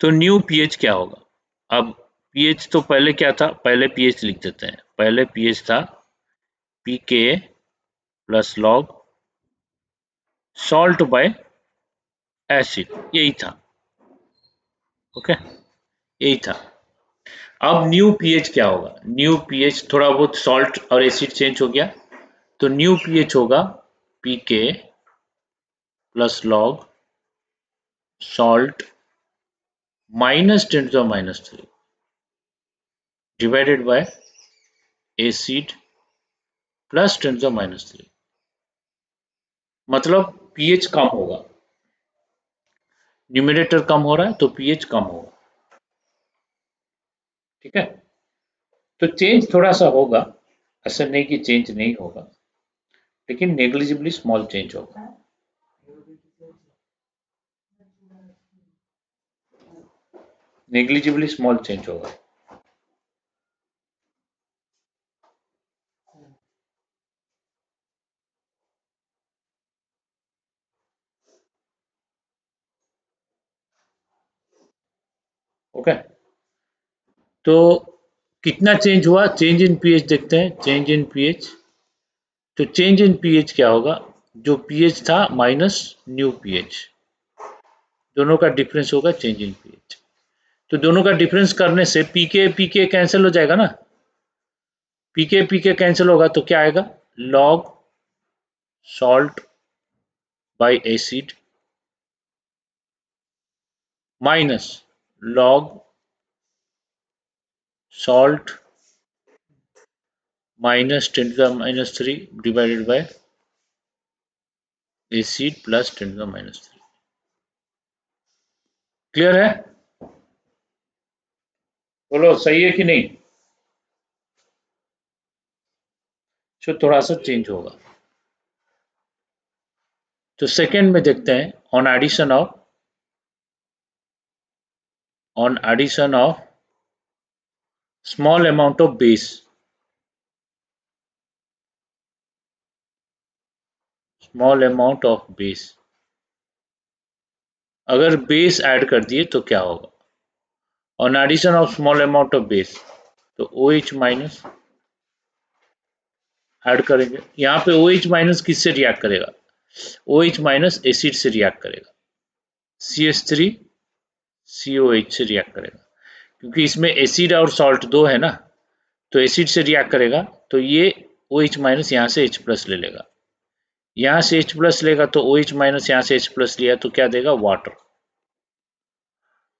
तो न्यू पीएच क्या होगा? अब पीएच तो पहले क्या था, पहले पीएच लिख देते हैं, पहले पीएच था pK plus log salt by acid, यही था। ओके, यही था। अब न्यू पीएच क्या होगा? न्यू पीएच थोड़ा बहुत सॉल्ट और एसिड चेंज हो गया, तो न्यू पीएच होगा pK plus log salt -10⁻³ divided by acid +10⁻³, मतलब पीएच कम होगा, न्यूमिनेटर कम हो रहा है तो पीएच कम होगा। ठीक है, तो चेंज थोड़ा सा होगा, ऐसा नहीं कि चेंज नहीं होगा, लेकिन नेग्लिजिबली स्मॉल चेंज होगा। नेग्लिजिबली स्मॉल चेंज होगा। ओके, तो कितना चेंज हुआ? चेंज इन पीएच देखते हैं, चेंज इन पीएच। तो चेंज इन पीएच क्या होगा? जो पीएच था माइनस न्यू पीएच, दोनों का डिफरेंस होगा चेंज इन पीएच। तो दोनों का डिफरेंस करने से पीके पीके कैंसिल हो जाएगा ना, पीके पीके कैंसिल होगा तो क्या आएगा? Log salt by acid minus log salt -10⁻³ divided by acid +10⁻³। Clear है? बोलो सही है कि नहीं? जो थोड़ा सा चेंज होगा। तो सेकेंड में देखते हैं, on addition of small amount of base, small amount of base, अगर बेस ऐड कर दिए तो क्या होगा? On addition of small amount of base, तो OH माइनस ऐड करेंगे, यहाँ पे OH माइनस किससे रिएक्ट करेगा? OH माइनस एसिड से रिएक्ट करेगा, CH3 COH से रिएक्ट करेगा, क्योंकि इसमें एसिड और सॉल्ट दो है ना, तो एसिड से रिएक्ट करेगा, तो ये OH माइनस यहाँ से H+ ले लेगा, यहाँ से H+ लेगा तो OH माइनस यहाँ से H+ लिया तो क्या देगा? वाटर,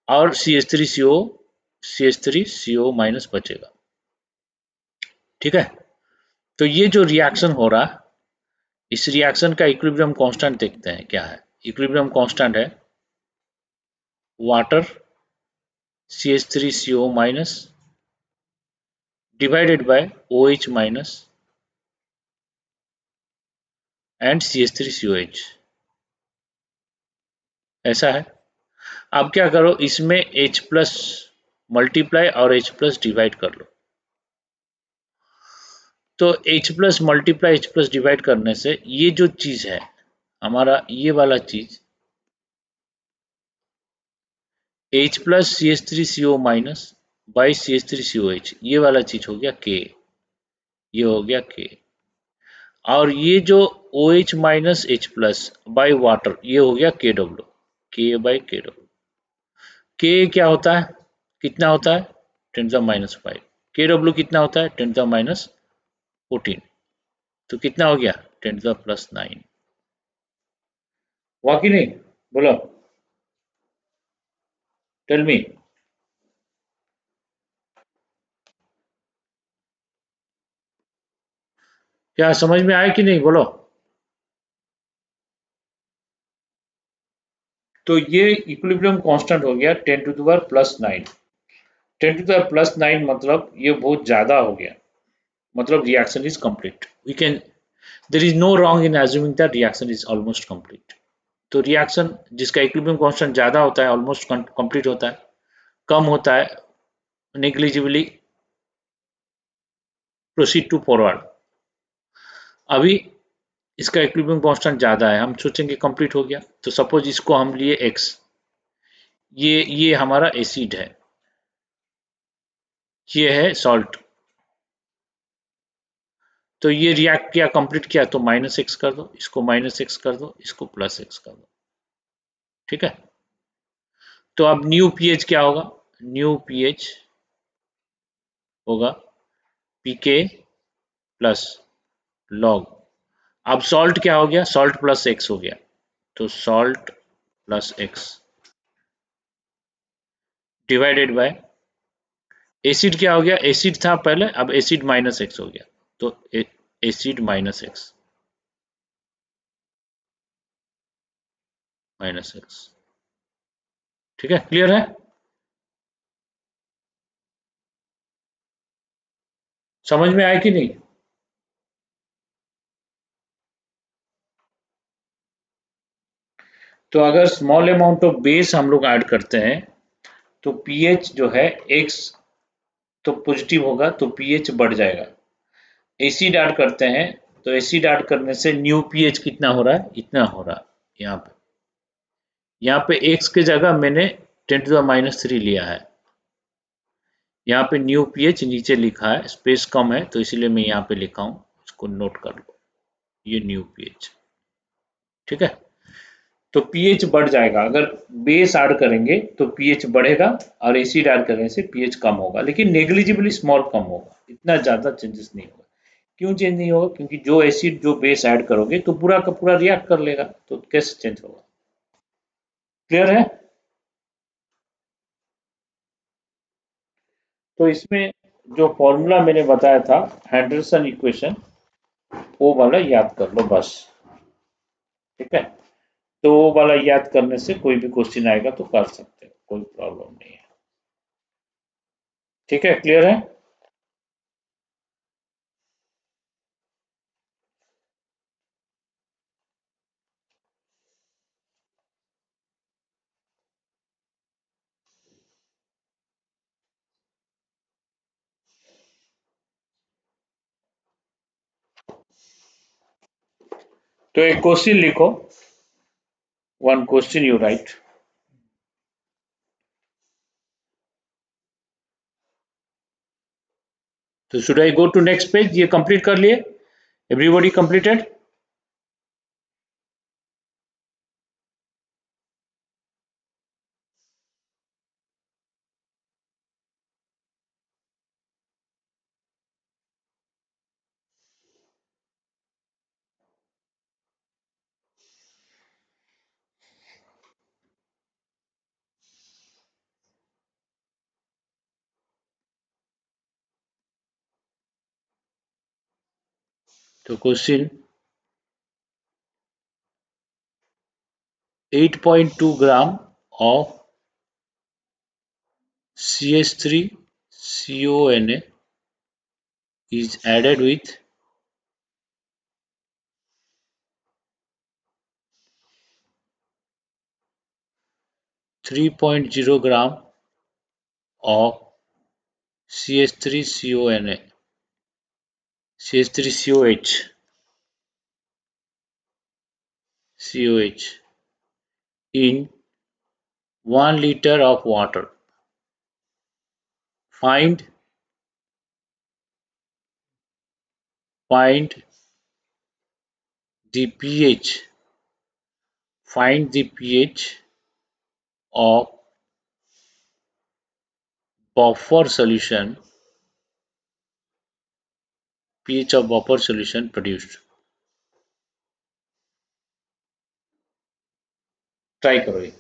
और CH3CO माइनस बचेगा। ठीक है, तो ये जो रिएक्शन हो रहा, इस रिएक्शन का इक्विलिब्रियम कांस्टेंट देखते हैं क्या है। इक्विलिब्रियम कांस्टेंट है water CH3CO minus divided by OH minus and CH3COH, ऐसा है। अब क्या करो, इसमें H+ मल्टीप्लाई और H+ डिवाइड कर लो, तो H+ मल्टीप्लाई H+ डिवाइड करने से ये जो चीज है हमारा, ये वाला चीज H+ CH3CO minus by CH3COH, ये वाला चीज हो गया K, ये हो गया K, और ये जो OH minus H+ by water, ये हो गया KW, K by KW। K क्या होता है, कितना होता है? 10⁻⁵। KW कितना होता है? 10⁻14। तो कितना हो गया? 10⁻9। हुआ कि नहीं? बोलो, टेल मी। क्या समझ में आया कि नहीं, बोलो। तो ये इक्विलिब्रियम कांस्टेंट हो गया 10⁻+9। 10⁻+9 मतलब ये बहुत ज्यादा हो गया, मतलब reaction is complete. We can, there is no wrong in assuming that reaction is almost complete. तो रिएक्शन जिसका इक्विलिब्रियम कांस्टेंट ज्यादा होता है ऑलमोस्ट कंप्लीट होता है, कम होता है नेग्लिजिबली प्रोसीड टू फॉरवर्ड। अभी इसका इक्विलिब्रियम कांस्टेंट ज्यादा है, हम सोचेंगे कंप्लीट हो गया। तो सपोज इसको हम लिए एक्स, ये हमारा एसिड है, ये है सॉल्ट। तो ये रिएक्ट किया, कंप्लीट किया, तो -x कर दो, इसको -x कर दो, इसको +x कर दो। ठीक है। तो अब न्यू पीएच क्या होगा, न्यू पीएच होगा पीके प्लस लॉग। अब सॉल्ट क्या हो गया, सॉल्ट प्लस एक्स हो गया, तो salt plus x divided by acid क्या हो गया, एसिड था पहले, अब एसिड -x हो गया, तो एसिड -x -x। ठीक है, क्लियर है। समझ में आया कि नहीं। तो अगर स्मॉल अमाउंट ऑफ बेस हम लोग ऐड करते हैं तो पीएच जो है एक्स तो पॉजिटिव होगा, तो पीएच बढ़ जाएगा। एसिड ऐड करते हैं तो एसिड ऐड करने से न्यू पीएच कितना हो रहा है, इतना हो रहा है। यहाँ पे एक्स की जगह मैंने 10⁻³ लिया है। यहाँ पे न्यू पीएच नीचे लिखा है, स्पेस कम है तो इसलिए मैं यहाँ पे लिखा हूँ, इसको नोट कर लो, ये न्यू पीएच। ठीक है। तो पीएच बढ़ जाएगा, अगर बेस ऐड करेंगे तो पीएच बढ़ेगा, और एसिड ऐड करने से पीएच कम होगा, लेकिन नेग्लिजिबली स्मॉल कम होगा, इतना ज्यादा चेंजेस नहीं होगा। क्यों चेंज नहीं होगा, क्योंकि जो एसिड जो बेस ऐड करोगे तो पूरा का पूरा रिएक्ट कर लेगा, तो कैसे चेंज होगा। क्लियर है। तो इसमें जो फॉर्मूला मैंने बताया था हेंडरसन इक्वेशन, वो वाला याद कर लो बस। ठीक है। तो वो वाला याद करने से कोई भी क्वेश्चन आएगा तो कर सकते हो, कोई प्रॉब्लम नहीं है। ठीक है, क्लियर है। तो एक क्वेश्चन लिखो, वन क्वेश्चन यू राइट। तो should I go to next page, ये कंप्लीट कर लिए, एवरीबॉडी कंप्लीटेड। तो question 8.2 gram of CH3CONA is added with 3.0 gram of CH3CONA, CH3COH, COH in 1 liter of water. Find find the pH. Find the pH of buffer solution. pH of buffer solution produced. Try करो ये।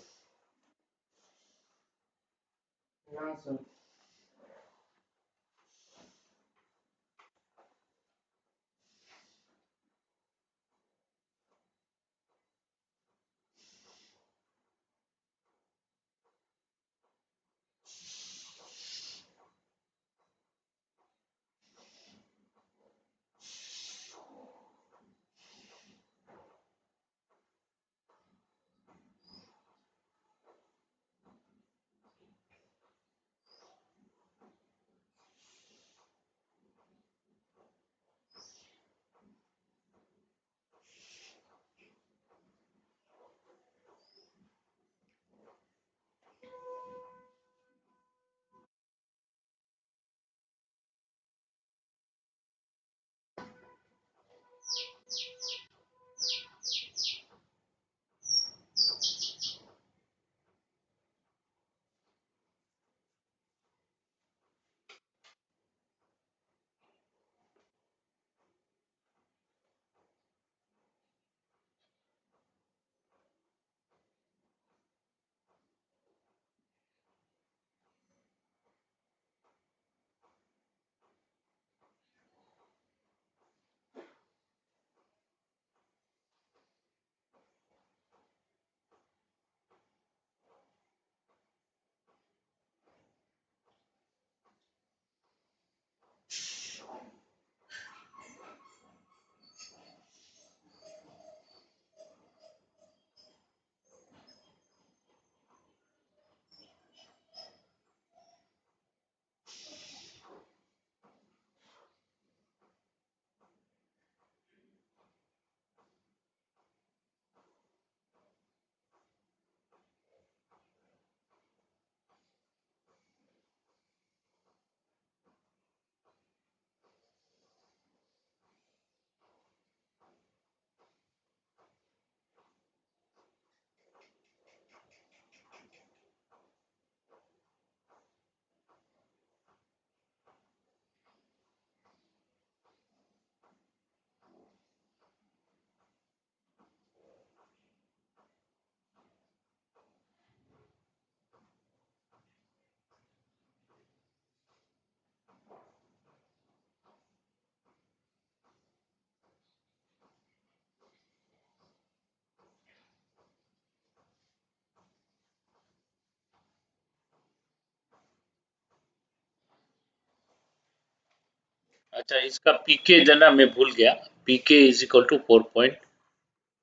अच्छा, इसका पीके जना मैं भूल गया। पीके is equal to 4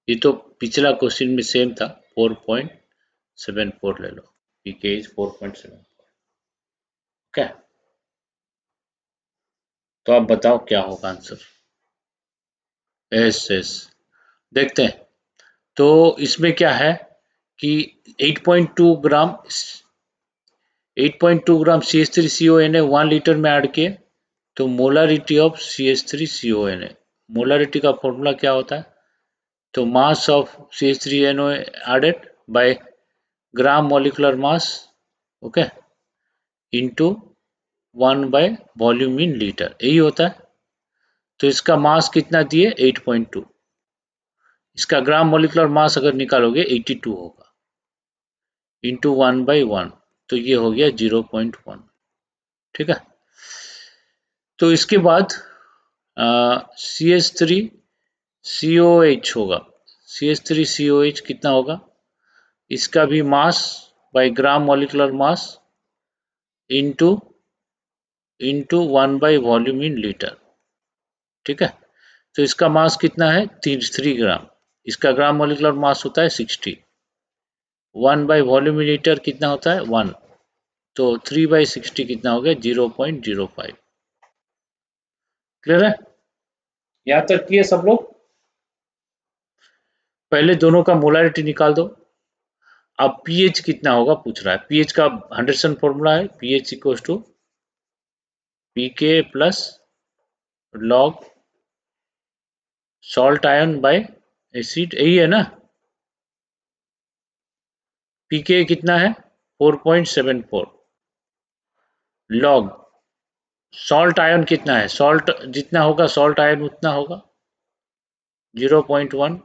ये तो पिछला क्वेश्चन में सेम था। 4.74 ले लो। पीके इज 4.7। ओके, तो आप बताओ क्या होगा आंसर। एस एस, देखते हैं। तो इसमें क्या है कि 8.2 ग्राम 8.2 ग्राम CH3CONA 1 लीटर में ऐड किए, तो मोलारिटी ऑफ CH3CONA, मोलारिटी का फॉर्मूला क्या होता है? तो mass of CH3NO added by gram molecular mass, okay, into 1 by volume in litre, यही होता है। तो इसका मास कितना दिए? 8.2। इसका ग्राम मोलिकुलर मास अगर निकालोगे 82 होगा, इंटू 1/1, तो ये हो गया 0.1। ठीक है, तो इसके बाद CH3COH होगा। CH3COH कितना होगा? इसका भी mass by gram molecular mass into into 1/वॉल्यूम इन लीटर। ठीक है, तो इसका मास कितना है? 3 ग्राम। इसका ग्राम मोलिकुलर मास होता है 60। 1/वॉल्यूम इन लीटर कितना होता है? 1। तो 3/60 कितना हो गया? 0.05। क्लियर है? यहाँ तक किए सब लोग? पहले दोनों का मोलारिटी निकाल दो। अब पीएच कितना होगा पूछ रहा है। पीएच का हंड्रेडसन फॉर्मूला है, pH equal to pK plus log salt ion by acid, यही है ना? पीके कितना है? 4.74। लॉग सॉल्ट आयन कितना है? सॉल्ट जितना होगा सॉल्ट आयन उतना होगा 0.1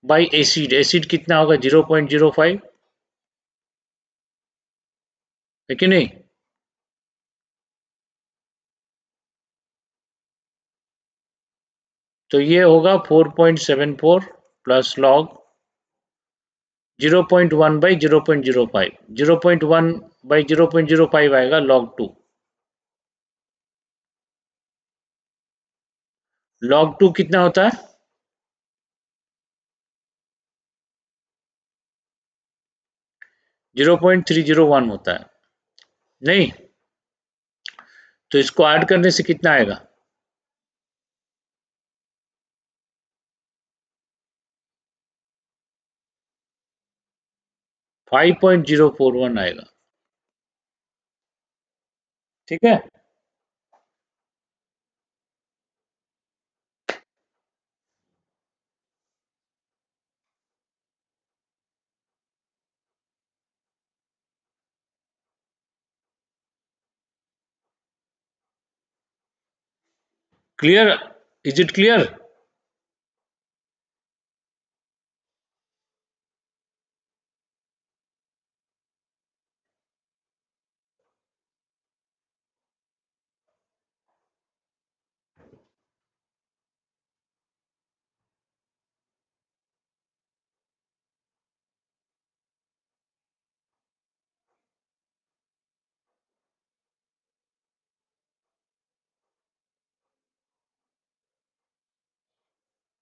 बाई एसिड, एसिड कितना होगा? 0.05, है कि नहीं? तो ये होगा 4.74 प्लस लॉग 0.1 बाई 0.05, 0.1 बाई 0.05 आएगा लॉग 2। लॉग 2 कितना होता है? 0.301 होता है, नहीं? तो इसको ऐड करने से कितना आएगा? 5.041 आएगा। ठीक है, क्लियर? Is it clear?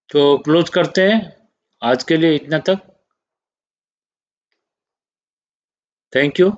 तो क्लोज करते हैं आज के लिए इतना तक। Thank you.